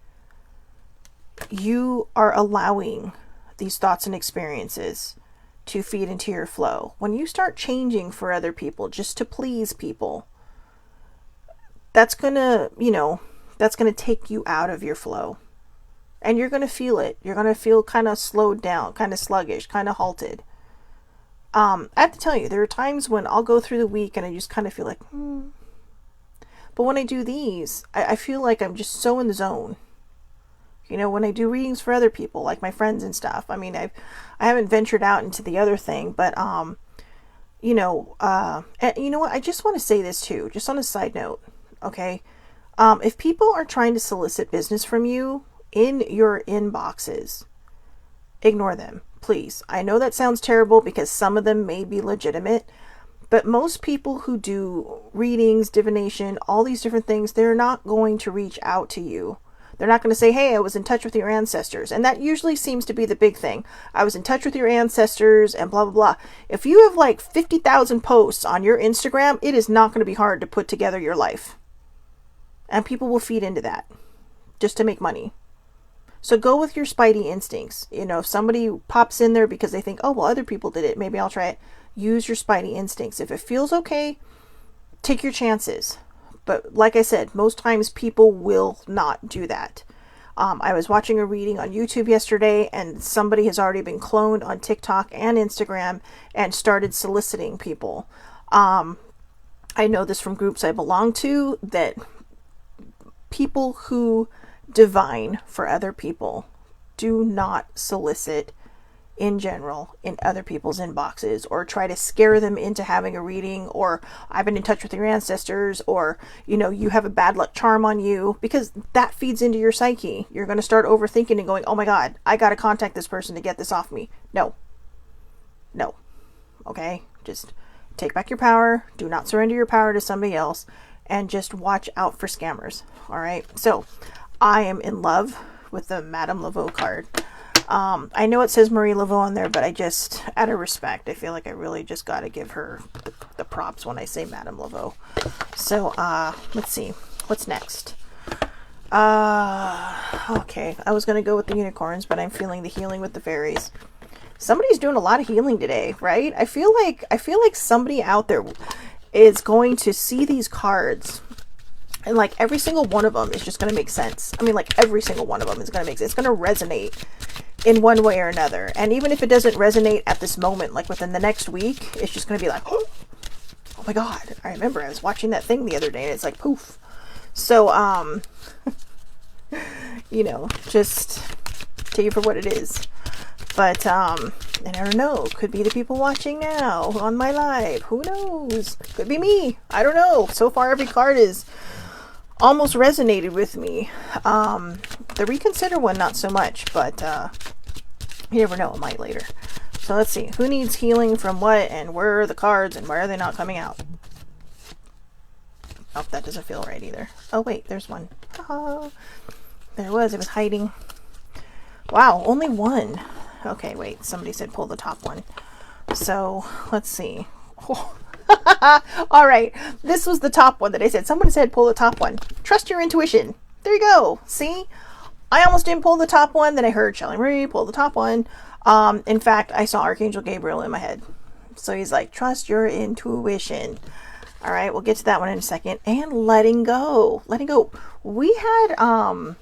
you are allowing these thoughts and experiences to feed into your flow. When you start changing for other people just to please people, that's gonna take you out of your flow. And you're going to feel it. You're going to feel kind of slowed down, kind of sluggish, kind of halted. I have to tell you, there are times when I'll go through the week and I just kind of feel like, But when I do these, I feel like I'm just so in the zone. You know, when I do readings for other people, like my friends and stuff. I mean, I haven't ventured out into the other thing, but, and you know what? I just want to say this too, just on a side note. Okay. If people are trying to solicit business from you, in your inboxes, ignore them, please. I know that sounds terrible because some of them may be legitimate, but most people who do readings, divination, all these different things, they're not going to reach out to you. They're not going to say, hey, I was in touch with your ancestors. And that usually seems to be the big thing. I was in touch with your ancestors and blah, blah, blah. If you have like 50,000 posts on your Instagram, it is not going to be hard to put together your life. And people will feed into that just to make money. So go with your spidey instincts. You know, if somebody pops in there because they think, oh, well, other people did it, maybe I'll try it. Use your spidey instincts. If it feels okay, take your chances. But like I said, most times people will not do that. I was watching a reading on YouTube yesterday, and somebody has already been cloned on TikTok and Instagram and started soliciting people. I know this from groups I belong to, that people who divine for other people do not solicit in general in other people's inboxes or try to scare them into having a reading, or I've been in touch with your ancestors, or you know, you have a bad luck charm on you, because that feeds into your psyche. You're going to start overthinking and going, oh my god, I got to contact this person to get this off me. No. Okay, just take back your power. Do not surrender your power to somebody else, and just watch out for scammers. All right, so I am in love with the Madame Laveau card. I know it says Marie Laveau on there, but I just, out of respect, I feel like I really just got to give her the props when I say Madame Laveau. So, let's see. What's next? Okay. I was going to go with the unicorns, but I'm feeling the healing with the fairies. Somebody's doing a lot of healing today, right? I feel like somebody out there is going to see these cards, and like every single one of them is just going to make sense. I mean, like every single one of them is going to make sense. It's going to resonate in one way or another. And even if it doesn't resonate at this moment, like within the next week, it's just going to be like, oh my God. I remember I was watching that thing the other day and it's like poof. So, you know, just take it for what it is. But, and I don't know, could be the people watching now on my live. Who knows? Could be me. I don't know. So far, every card is almost resonated with me. The reconsider one, not so much, but you never know, it might later. So let's see, who needs healing from what, and where are the cards, and why are they not coming out? Oh, that doesn't feel right either. Oh wait, there's one. Oh, there it was hiding. Wow, only one. Okay, wait, somebody said pull the top one. So let's see. Oh. All right, this was the top one that I said. Someone said pull the top one. Trust your intuition. There you go. See, I almost didn't pull the top one. Then I heard Shelley Marie pull the top one. In fact, I saw Archangel Gabriel in my head. So he's like, trust your intuition. All right, we'll get to that one in a second. And letting go. Letting go. We had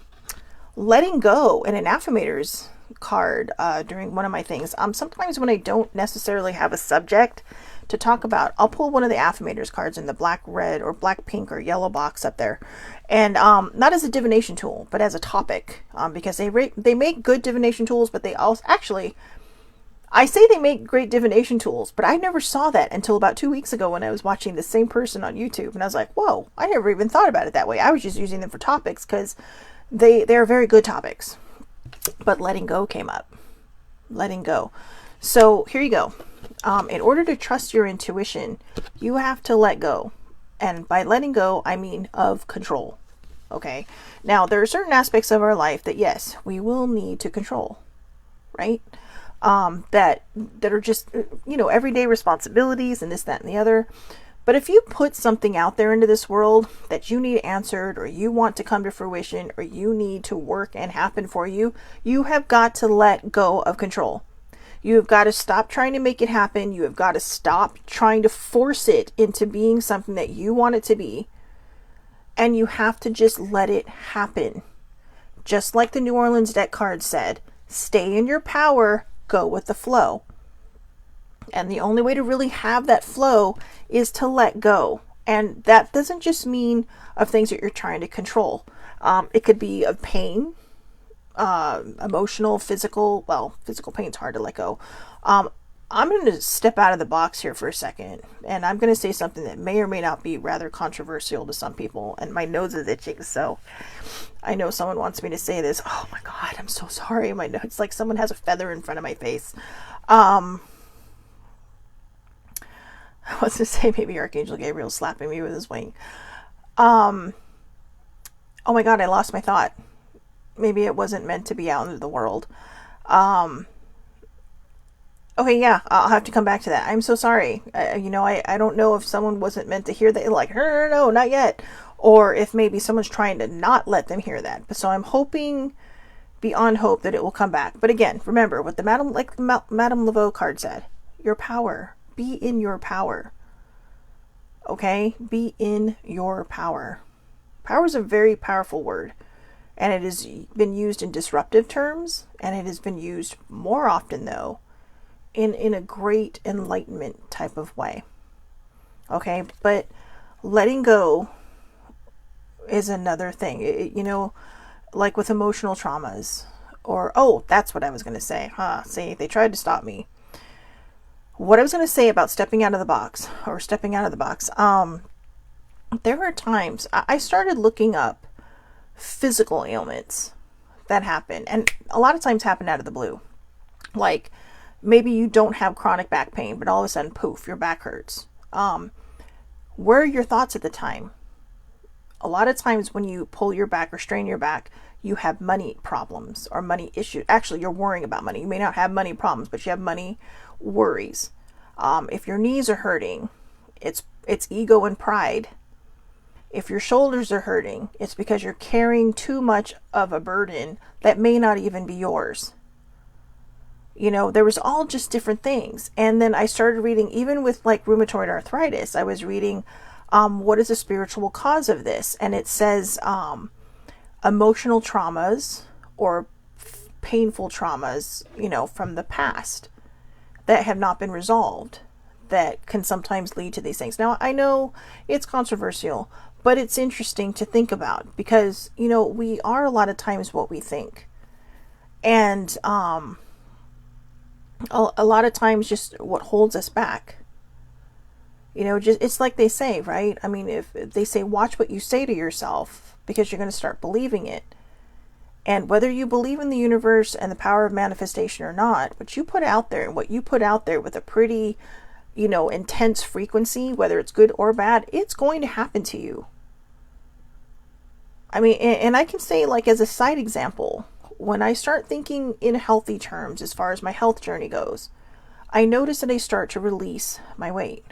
letting go in an affirmators card during one of my things. Sometimes when I don't necessarily have a subject to talk about, I'll pull one of the affirmators cards in the black, red, or black, pink, or yellow box up there, and not as a divination tool, but as a topic, because they make good divination tools, but they also actually, I say they make great divination tools, but I never saw that until about 2 weeks ago when I was watching the same person on YouTube, and I was like, whoa, I never even thought about it that way. I was just using them for topics because they're very good topics. But letting go came up. Letting go. So here you go. In order to trust your intuition, you have to let go. And by letting go, I mean of control. Okay. Now, there are certain aspects of our life that, yes, we will need to control. Right? That are just, you know, everyday responsibilities and this, that, and the other. But if you put something out there into this world that you need answered, or you want to come to fruition, or you need to work and happen for you, you have got to let go of control. You have got to stop trying to make it happen. You have got to stop trying to force it into being something that you want it to be. And you have to just let it happen. Just like the New Orleans deck card said, stay in your power, go with the flow. And the only way to really have that flow is to let go. And that doesn't just mean of things that you're trying to control. It could be of pain, emotional, physical. Well, physical pain's hard to let go. I'm going to step out of the box here for a second. And I'm going to say something that may or may not be rather controversial to some people. And my nose is itching, so I know someone wants me to say this. Oh my God, I'm so sorry. My nose, it's like someone has a feather in front of my face. I was to say maybe Archangel Gabriel slapping me with his wing. Oh my God, I lost my thought. Maybe it wasn't meant to be out into the world. Okay, yeah, I'll have to come back to that. I'm so sorry. I don't know if someone wasn't meant to hear that, like, no, not yet. Or if maybe someone's trying to not let them hear that. But so I'm hoping beyond hope that it will come back. But again, remember what the Madame Laveau card said. Your power. Be in your power. Okay? Be in your power. Power is a very powerful word. And it has been used in disruptive terms. And it has been used more often, though, in a great enlightenment type of way. Okay? But letting go is another thing. Like with emotional traumas. Or, oh, that's what I was going to say. See, they tried to stop me. What I was going to say about stepping out of the box, there are times I started looking up physical ailments that happen, and a lot of times happen out of the blue. Like maybe you don't have chronic back pain, but all of a sudden, poof, your back hurts. Where are your thoughts at the time? A lot of times when you pull your back or strain your back, you have money problems or money issues. Actually, you're worrying about money. You may not have money problems, but you have money worries. If your knees are hurting, it's ego and pride. If your shoulders are hurting, it's because you're carrying too much of a burden that may not even be yours. You know, there was all just different things. And then I started reading, even with like rheumatoid arthritis, I was reading, what is the spiritual cause of this? And it says, emotional traumas or painful traumas, you know, from the past that have not been resolved, that can sometimes lead to these things. Now, I know it's controversial, but it's interesting to think about because, you know, we are a lot of times what we think. And a lot of times just what holds us back. You know, just it's like they say, right? I mean, if they say, watch what you say to yourself because you're going to start believing it. And whether you believe in the universe and the power of manifestation or not, what you put out there and what you put out there with a pretty, you know, intense frequency, whether it's good or bad, it's going to happen to you. I mean, and I can say, like, as a side example, when I start thinking in healthy terms as far as my health journey goes, I notice that I start to release my weight.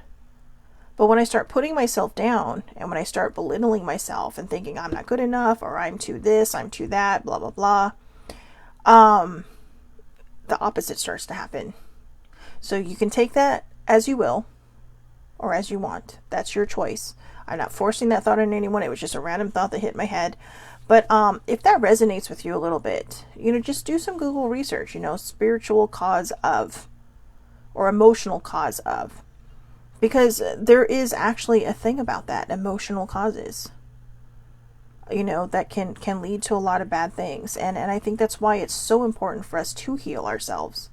But when I start putting myself down and when I start belittling myself and thinking I'm not good enough or I'm too this, I'm too that, blah, blah, blah, the opposite starts to happen. So you can take that as you will or as you want. That's your choice. I'm not forcing that thought on anyone. It was just a random thought that hit my head. But if that resonates with you a little bit, you know, just do some Google research, you know, spiritual cause of or emotional cause of. Because there is actually a thing about that, emotional causes, you know, that can lead to a lot of bad things. And I think that's why it's so important for us to heal ourselves,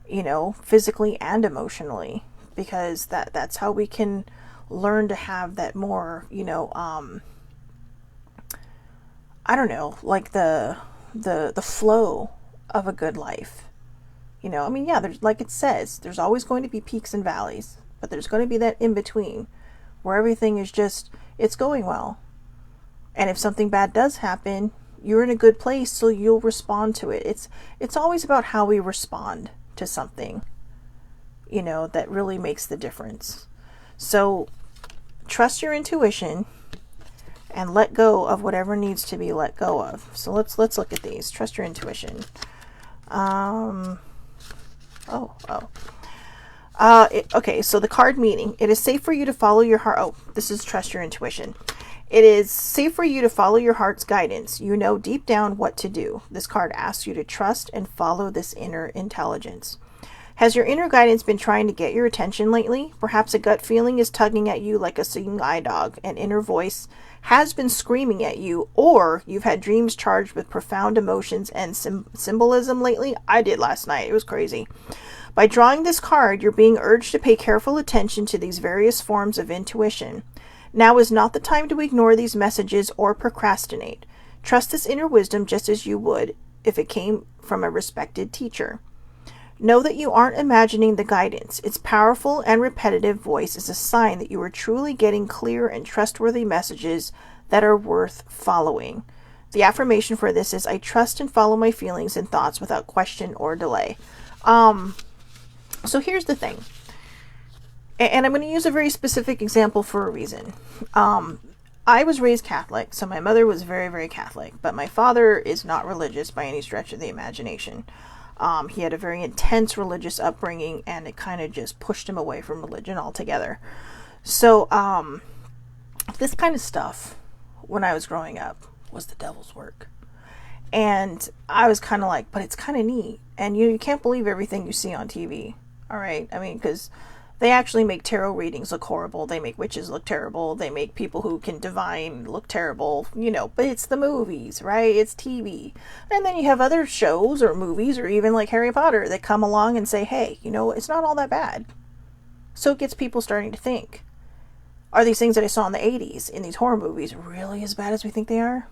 you know, physically and emotionally, because that's how we can learn to have that more, you know, I don't know, like the flow of a good life. You know, I mean, yeah, there's, like it says, there's always going to be peaks and valleys. But there's going to be that in between where everything is just, it's going well. And if something bad does happen, you're in a good place, so you'll respond to it. It's always about how we respond to something, you know, that really makes the difference. So trust your intuition and let go of whatever needs to be let go of. So let's look at these. Trust your intuition. Okay, so the card meaning. It is safe for you to follow your heart. Oh, this is trust your intuition. It is safe for you to follow your heart's guidance. You know deep down what to do. This card asks you to trust and follow this inner intelligence. Has your inner guidance been trying to get your attention lately? Perhaps a gut feeling is tugging at you like a singing eye dog. An inner voice has been screaming at you, or you've had dreams charged with profound emotions and symbolism lately. I did last night. It was crazy. By drawing this card, you're being urged to pay careful attention to these various forms of intuition. Now is not the time to ignore these messages or procrastinate. Trust this inner wisdom just as you would if it came from a respected teacher. Know that you aren't imagining the guidance. Its powerful and repetitive voice is a sign that you are truly getting clear and trustworthy messages that are worth following. The affirmation for this is, I trust and follow my feelings and thoughts without question or delay. So here's the thing, and I'm going to use a very specific example for a reason. I was raised Catholic, so my mother was very, very Catholic, but my father is not religious by any stretch of the imagination. He had a very intense religious upbringing, and it kind of just pushed him away from religion altogether. So this kind of stuff, when I was growing up, was the devil's work. And I was kind of like, but it's kind of neat. And you can't believe everything you see on TV. All right. I mean, because they actually make tarot readings look horrible. They make witches look terrible. They make people who can divine look terrible, you know, but it's the movies, right? It's TV. And then you have other shows or movies or even like Harry Potter that come along and say, hey, you know, it's not all that bad. So it gets people starting to think, are these things that I saw in the 80s in these horror movies really as bad as we think they are?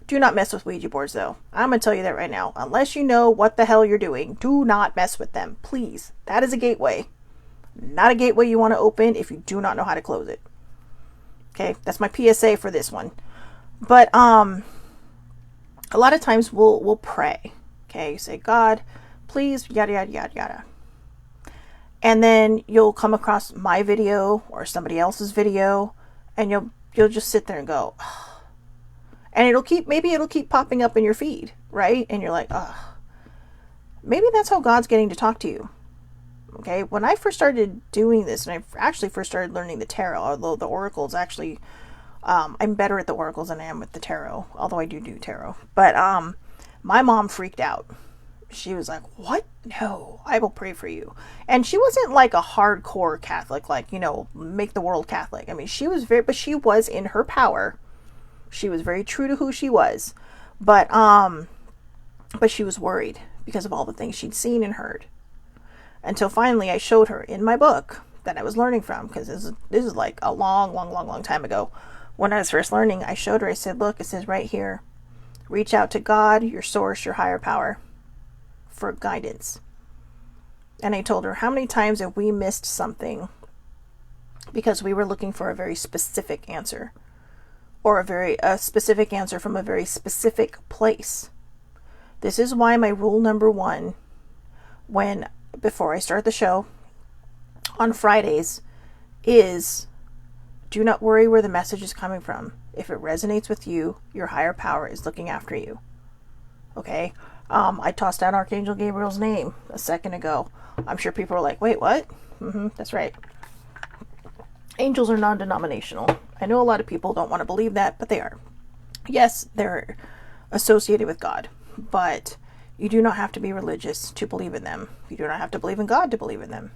Do not mess with Ouija boards, though. I'm going to tell you that right now. Unless you know what the hell you're doing, do not mess with them. Please. That is a gateway. Not a gateway you want to open if you do not know how to close it. Okay? That's my PSA for this one. But a lot of times we'll pray. Okay? Say, God, please, yada, yada, yada, yada. And then you'll come across my video or somebody else's video, and you'll you'll just sit there and go, oh. And maybe it'll keep popping up in your feed, right? And you're like, oh, maybe that's how God's getting to talk to you. Okay, when I first started doing this, and I actually first started learning the tarot, although the oracles actually, I'm better at the oracles than I am with the tarot, although I do tarot. But my mom freaked out. She was like, what? No, I will pray for you. And she wasn't like a hardcore Catholic, like, make the world Catholic. I mean, but she was in her power. She was very true to who she was. But she was worried because of all the things she'd seen and heard. Until finally I showed her in my book that I was learning from, because this is like a long time ago. When I was first learning, I showed her, I said, look, it says right here, reach out to God, your source, your higher power, for guidance. And I told her, how many times have we missed something because we were looking for a very specific answer, or a specific answer from a very specific place. This is why my rule number 1, before I start the show on Fridays, is do not worry where the message is coming from. If it resonates with you, your higher power is looking after you. Okay? I tossed out Archangel Gabriel's name a second ago. I'm sure people are like, wait, what? That's right. Angels are non-denominational. I know a lot of people don't want to believe that, but they are. Yes, they're associated with God, but you do not have to be religious to believe in them. You do not have to believe in God to believe in them.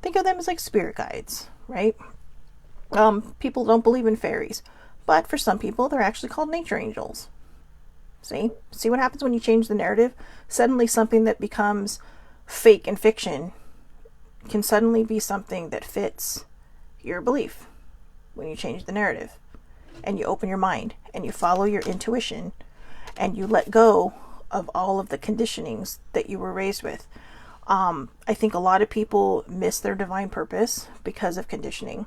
Think of them as like spirit guides, right? People don't believe in fairies, but for some people, they're actually called nature angels. See what happens when you change the narrative? Suddenly something that becomes fake and fiction can suddenly be something that fits your belief when you change the narrative, and you open your mind and you follow your intuition and you let go of all of the conditionings that you were raised with. I think a lot of people miss their divine purpose because of conditioning.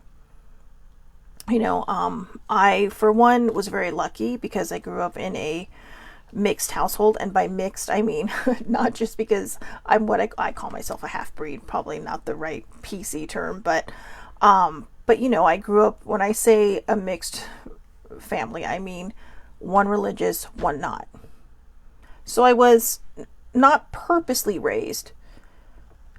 I, for one, was very lucky because I grew up in a mixed household, and by mixed I mean not just because I'm what I call myself a half-breed, probably not the right PC term, but I grew up, when I say a mixed family, I mean one religious, one not. So I was not purposely raised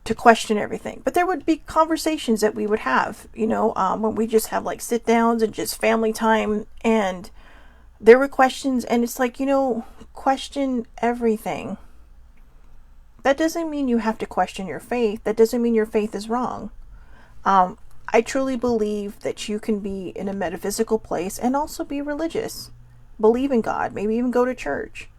to question everything, but there would be conversations that we would have, when we just have like sit downs and just family time, and there were questions, and it's like, question everything. That doesn't mean you have to question your faith. That doesn't mean your faith is wrong. I truly believe that you can be in a metaphysical place and also be religious, believe in God, maybe even go to church.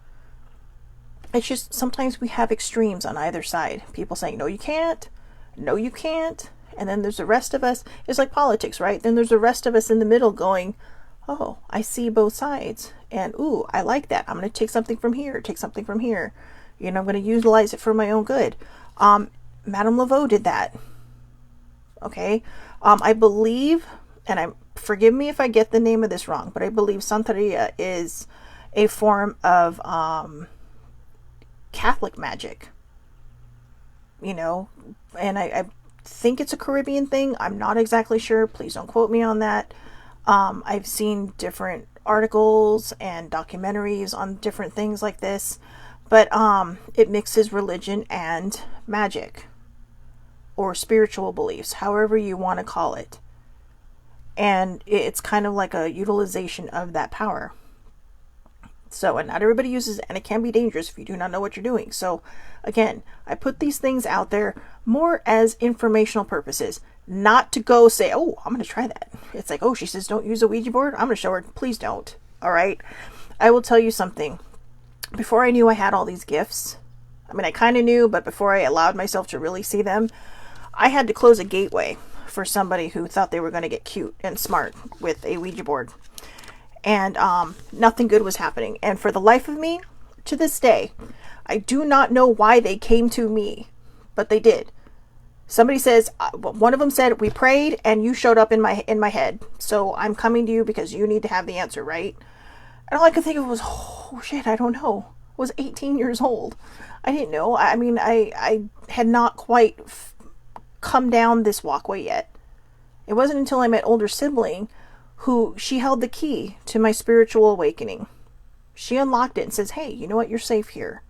It's just sometimes we have extremes on either side. People saying, no, you can't. No, you can't. And then there's the rest of us. It's like politics, right? Then there's the rest of us in the middle going, oh, I see both sides. And, ooh, I like that. I'm going to take something from here, take something from here. I'm going to utilize it for my own good. Madame Laveau did that. Okay. I believe, and forgive me if I get the name of this wrong, but I believe Santeria is a form of Catholic magic. And I think it's a Caribbean thing. I'm not exactly sure. Please don't quote me on that. I've seen different articles and documentaries on different things like this, but it mixes religion and magic, or spiritual beliefs, however you want to call it. And it's kind of like a utilization of that power. So, and not everybody uses it, and it can be dangerous if you do not know what you're doing. So, again, I put these things out there more as informational purposes, not to go say, oh, I'm going to try that. It's like, oh, she says don't use a Ouija board. I'm going to show her. Please don't. All right. I will tell you something. Before I knew I had all these gifts, I kind of knew, but before I allowed myself to really see them, I had to close a gateway for somebody who thought they were going to get cute and smart with a Ouija board. And nothing good was happening. And for the life of me, to this day, I do not know why they came to me, but they did. Somebody says, one of them said, we prayed and you showed up in my head. So I'm coming to you because you need to have the answer, right? And all I could think of was, oh shit, I don't know. I was 18 years old. I didn't know. I had not quite come down this walkway yet. It wasn't until I met older sibling who she held the key to my spiritual awakening. She unlocked it and says, hey, you know what? You're safe here.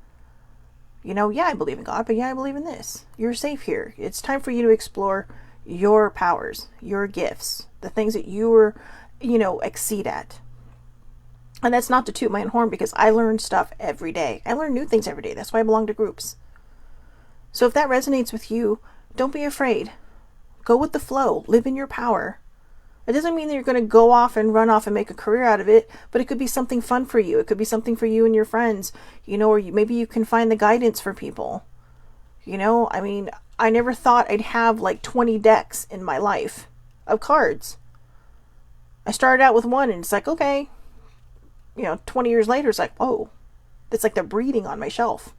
You know, yeah, I believe in God, but yeah, I believe in this. You're safe here. It's time for you to explore your powers, your gifts, the things that you were, exceed at. And that's not to toot my own horn, because I learn stuff every day. I learn new things every day. That's why I belong to groups. So if that resonates with you, don't be afraid. Go with the flow. Live in your power. It doesn't mean that you're going to go off and run off and make a career out of it, but it could be something fun for you. It could be something for you and your friends, or maybe you can find the guidance for people. I never thought I'd have like 20 decks in my life of cards. I started out with one, and it's like, okay, 20 years later, it's like, oh, it's like they're breeding on my shelf.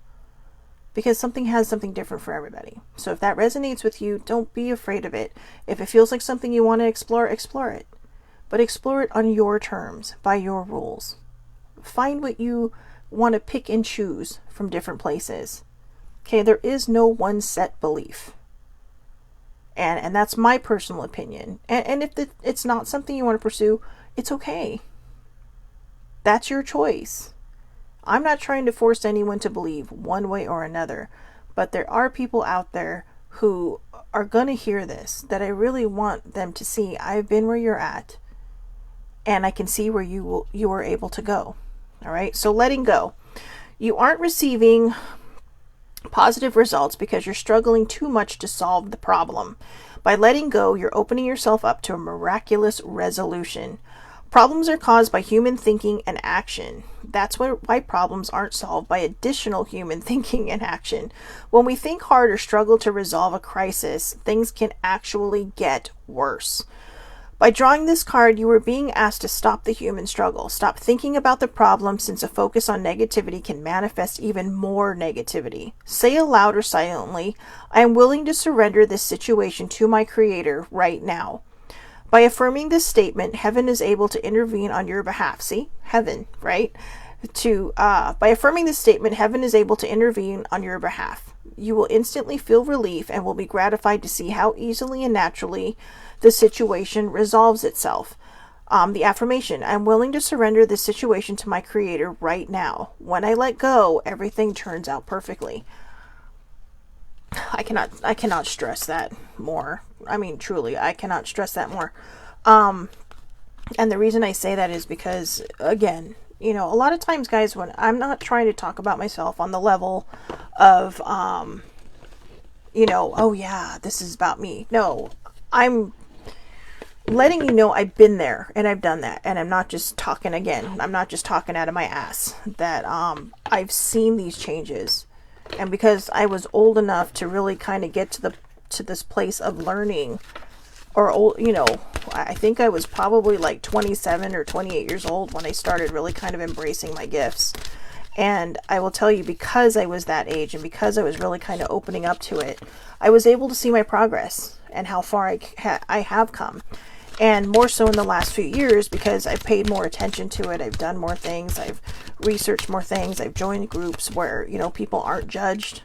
Because something has something different for everybody. So if that resonates with you, don't be afraid of it. If it feels like something you want to explore it. But explore it on your terms, by your rules. Find what you want to pick and choose from different places. Okay, there is no one set belief. And that's my personal opinion. And if it's not something you want to pursue, it's okay. That's your choice. I'm not trying to force anyone to believe one way or another, but there are people out there who are going to hear this, that I really want them to see I've been where you're at, and I can see where you were able to go. All right. So letting go. You aren't receiving positive results because you're struggling too much to solve the problem. By letting go, you're opening yourself up to a miraculous resolution. Problems are caused by human thinking and action. That's why problems aren't solved by additional human thinking and action. When we think hard or struggle to resolve a crisis, things can actually get worse. By drawing this card, you are being asked to stop the human struggle. Stop thinking about the problem, since a focus on negativity can manifest even more negativity. Say aloud or silently, I am willing to surrender this situation to my Creator right now. By affirming this statement, heaven is able to intervene on your behalf. See? Heaven, right? By affirming this statement, heaven is able to intervene on your behalf. You will instantly feel relief and will be gratified to see how easily and naturally the situation resolves itself. The affirmation, I'm willing to surrender this situation to my Creator right now. When I let go, everything turns out perfectly. I cannot stress that more. I mean, truly, I cannot stress that more. And the reason I say that is because, again, a lot of times, guys, when I'm not trying to talk about myself on the level of, oh yeah, this is about me. No, I'm letting you know I've been there and I've done that. And I'm not just talking again. I'm not just talking out of my ass. That, I've seen these changes. And because I was old enough to really kind of get to this place of learning, or I think I was probably like 27 or 28 years old when I started really kind of embracing my gifts. And I will tell you, because I was that age and because I was really kind of opening up to it, I was able to see my progress and how far I have come. And more so in the last few years, because I've paid more attention to it. I've done more things. I've researched more things. I've joined groups where, people aren't judged.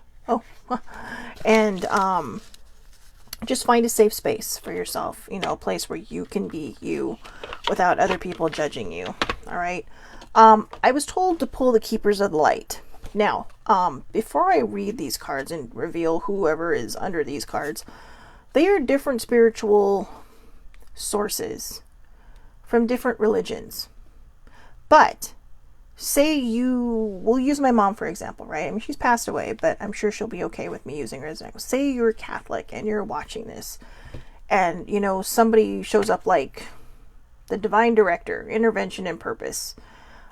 And just find a safe space for yourself, a place where you can be you without other people judging you. All right. I was told to pull the Keepers of the Light. Now, before I read these cards and reveal whoever is under these cards, they are different spiritual sources from different religions. But we'll use my mom for example, right? I mean, she's passed away, but I'm sure she'll be okay with me using her as an example. Say you're Catholic and you're watching this, and somebody shows up like the Divine Director, Intervention and Purpose.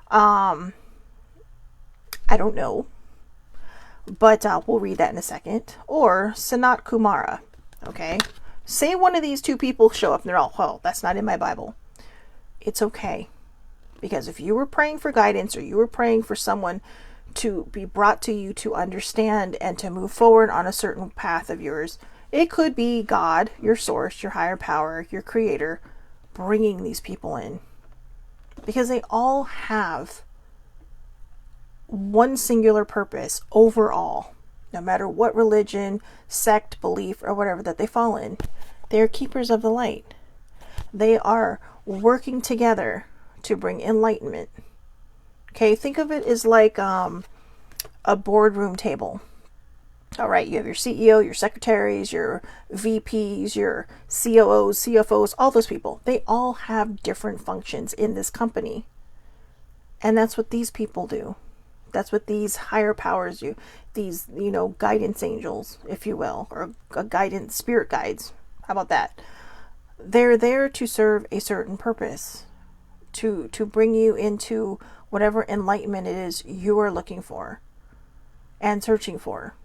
I don't know, but we'll read that in a second. Or Sanat Kumara. Okay, say one of these two people show up and they're all, oh, that's not in my Bible. It's okay. Because if you were praying for guidance, or you were praying for someone to be brought to you to understand and to move forward on a certain path of yours, it could be God, your source, your higher power, your Creator, bringing these people in. Because they all have one singular purpose overall. No matter what religion, sect, belief, or whatever that they fall in, they are keepers of the light. They are working together to bring enlightenment. Okay, think of it as like a boardroom table. All right, you have your CEO, your secretaries, your VPs, your COOs, CFOs, all those people. They all have different functions in this company. And that's what these people do. That's what these higher powers do. These, guidance angels, if you will, or guidance spirit guides. How about that? They're there to serve a certain purpose, to bring you into whatever enlightenment it is you are looking for and searching for.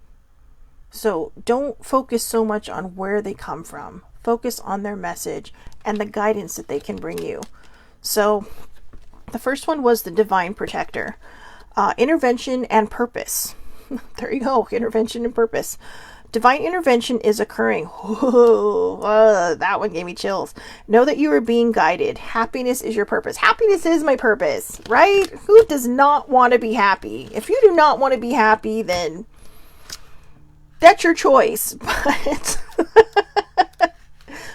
So don't focus so much on where they come from. Focus on their message and the guidance that they can bring you. So the first one was the divine protector. Intervention and purpose. There you go. Intervention and purpose. Divine intervention is occurring. Whoa, that one gave me chills. Know that you are being guided. Happiness is your purpose. Happiness is my purpose, right? Who does not want to be happy? If you do not want to be happy, then that's your choice.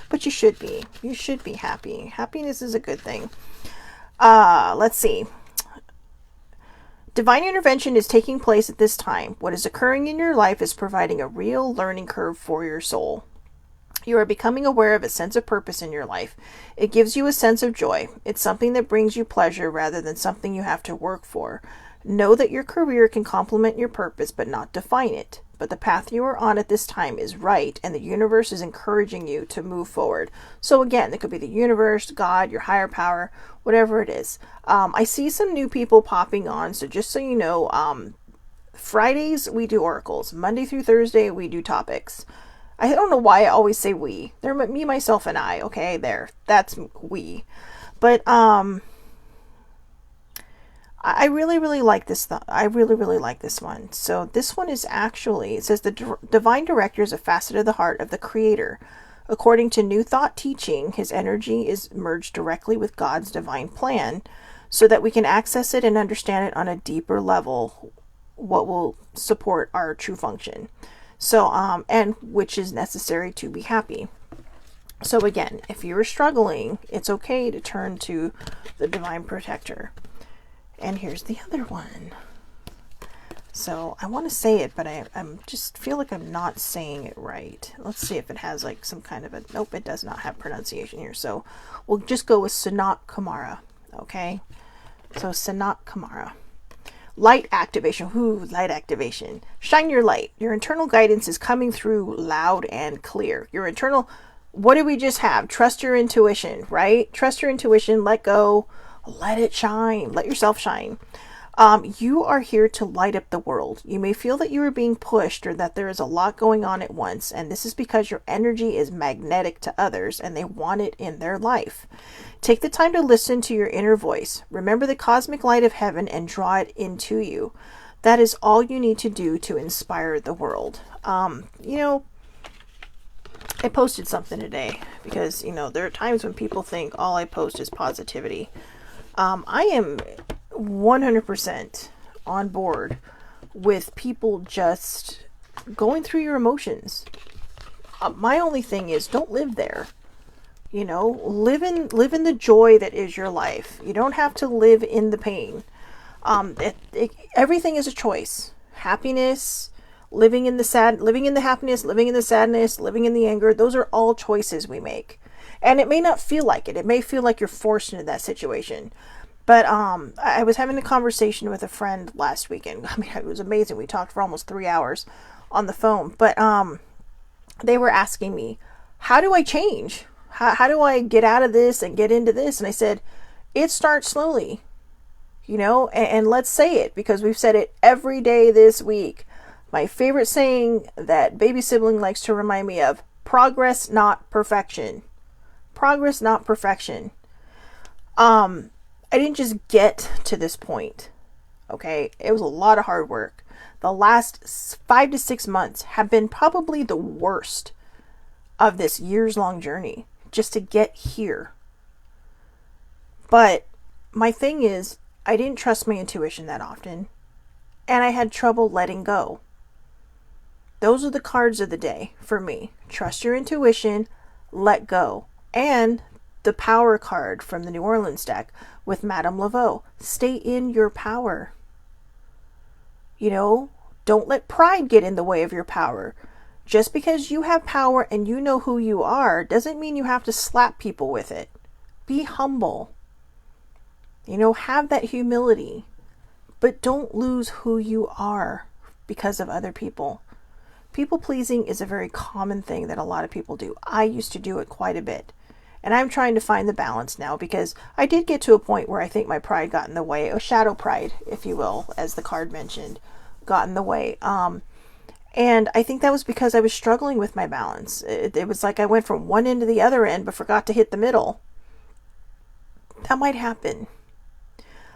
But you should be. You should be happy. Happiness is a good thing. Let's see. Divine intervention is taking place at this time. What is occurring in your life is providing a real learning curve for your soul. You are becoming aware of a sense of purpose in your life. It gives you a sense of joy. It's something that brings you pleasure rather than something you have to work for. Know that your career can complement your purpose but not define it. But the path you are on at this time is right, and the universe is encouraging you to move forward. So again, it could be the universe, God, your higher power, whatever it is. I see some new people popping on, so just so you know, Fridays we do oracles. Monday through Thursday we do topics. I don't know why I always say we. They're me, myself, and I. Okay, there. That's we. But I really, really like this. I really, really like this one. So this one is actually, it says the divine director is a facet of the heart of the creator. According to New Thought teaching, his energy is merged directly with God's divine plan so that we can access it and understand it on a deeper level, what will support our true function. So, and which is necessary to be happy. So again, if you're struggling, it's okay to turn to the divine protector. And here's the other one. So I want to say it, but I'm just feel like I'm not saying it right. Let's see if it has like some kind of a, nope, it does not have pronunciation here. So we'll just go with Sanat Kumara. Okay. So Sanat Kumara. Light activation. Ooh, light activation. Shine your light. Your internal guidance is coming through loud and clear. Your internal, what did we just have? Trust your intuition, right? Trust your intuition. Let go. Let it shine. Let yourself shine. You are here to light up the world. You may feel that you are being pushed or that there is a lot going on at once, and this is because your energy is magnetic to others and they want it in their life. Take the time to listen to your inner voice. Remember the cosmic light of heaven and draw it into you. That is all you need to do to inspire the world. I posted something today because, there are times when people think all I post is positivity. I am 100% on board with people just going through your emotions. My only thing is don't live there. Live in the joy that is your life. You don't have to live in the pain. Everything is a choice. Happiness, living in the happiness, living in the sadness, living in the anger. Those are all choices we make. And it may not feel like it. It may feel like you're forced into that situation. But I was having a conversation with a friend last weekend. I mean, it was amazing. We talked for almost 3 hours on the phone. But they were asking me, how do I change? How do I get out of this and get into this? And I said, it starts slowly, and let's say it because we've said it every day this week. My favorite saying that baby sibling likes to remind me of, progress, not perfection. Progress, not perfection. I didn't just get to this point. Okay. It was a lot of hard work. The last 5 to 6 months have been probably the worst of this years-long journey just to get here. But my thing is, I didn't trust my intuition that often, and I had trouble letting go. Those are the cards of the day for me. Trust your intuition, let go. And the power card from the New Orleans deck with Madame Laveau. Stay in your power. You know, don't let pride get in the way of your power. Just because you have power and you know who you are doesn't mean you have to slap people with it. Be humble. You know, have that humility. But don't lose who you are because of other people. People pleasing is a very common thing that a lot of people do. I used to do it quite a bit. And I'm trying to find the balance now, because I did get to a point where I think my pride got in the way, or shadow pride, if you will, as the card mentioned, got in the way. And I think that was because I was struggling with my balance. It was like I went from one end to the other end, but forgot to hit the middle. That might happen.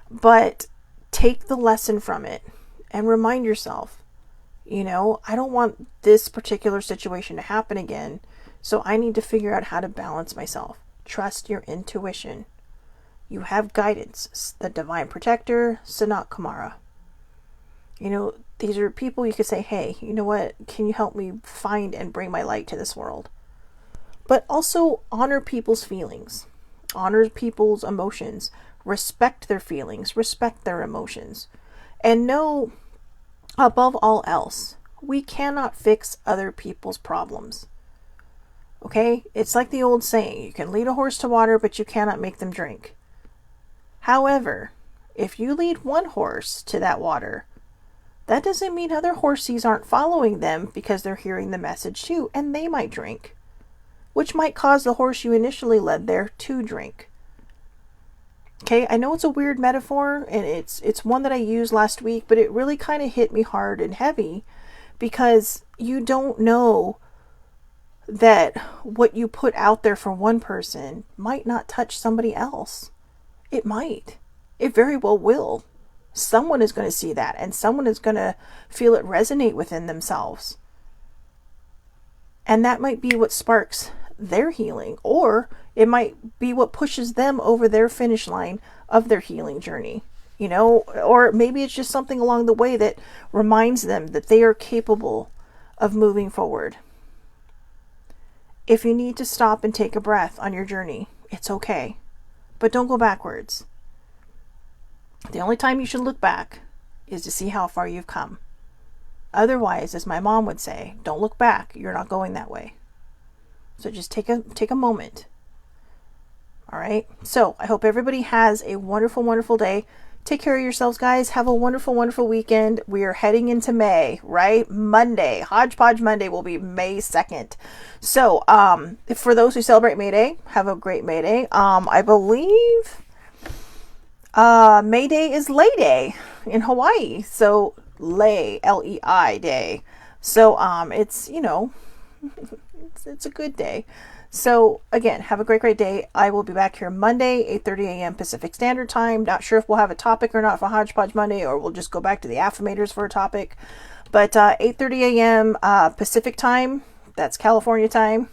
But take the lesson from it and remind yourself, you know, I don't want this particular situation to happen again. So I need to figure out how to balance myself. Trust your intuition. You have guidance. The Divine Protector, Sanat Kumara. You know, these are people you could say, hey, you know what? Can you help me find and bring my light to this world? But also honor people's feelings. Honor people's emotions. Respect their feelings. Respect their emotions. And know, above all else, we cannot fix other people's problems. Okay? It's like the old saying, you can lead a horse to water, but you cannot make them drink. However, if you lead one horse to that water, that doesn't mean other horses aren't following them because they're hearing the message too, and they might drink, which might cause the horse you initially led there to drink. Okay, I know it's a weird metaphor, and it's one that I used last week, but it really kind of hit me hard and heavy, because you don't know that what you put out there for one person might not touch somebody else. It might. It very well will. Someone is going to see that, and someone is going to feel it resonate within themselves. And that might be what sparks their healing, or it might be what pushes them over their finish line of their healing journey. You know, or maybe it's just something along the way that reminds them that they are capable of moving forward. If you need to stop and take a breath on your journey, it's okay. But don't go backwards. The only time you should look back is to see how far you've come. Otherwise, as my mom would say, don't look back. You're not going that way. So just take a moment. All right. So I hope everybody has a wonderful, wonderful day. Take care of yourselves, guys. Have a wonderful, wonderful weekend. We are heading into May, right? Monday. Hodgepodge Monday will be May 2nd. So, for those who celebrate May Day, have a great May Day. I believe, May Day is Lei Day in Hawaii. So, Lei, L-E-I Day. So, it's, you know, it's a good day. So again, have a great, great day. I will be back here Monday, 8:30 a.m. Pacific Standard Time. Not sure if we'll have a topic or not for Hodgepodge Monday, or we'll just go back to the affirmators for a topic. But 8:30 a.m. Pacific Time, that's California time,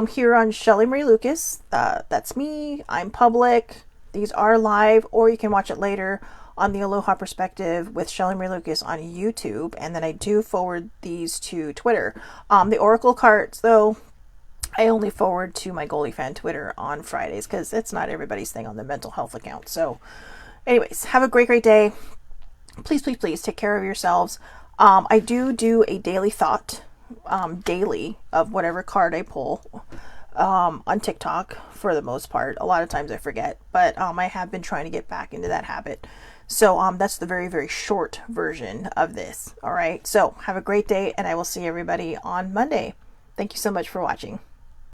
here on Shelly Marie Lucas. That's me. I'm public. These are live, or you can watch it later on the Aloha Perspective with Shelly Marie Lucas on YouTube. And then I do forward these to Twitter. The Oracle cards, though, I only forward to my Goalie Fan Twitter on Fridays, because it's not everybody's thing on the mental health account. So anyways, have a great, great day. Please, please, please take care of yourselves. I do a daily thought, daily, of whatever card I pull, on TikTok for the most part. A lot of times I forget, but I have been trying to get back into that habit. So that's the very, very short version of this. All right. So have a great day, and I will see everybody on Monday. Thank you so much for watching.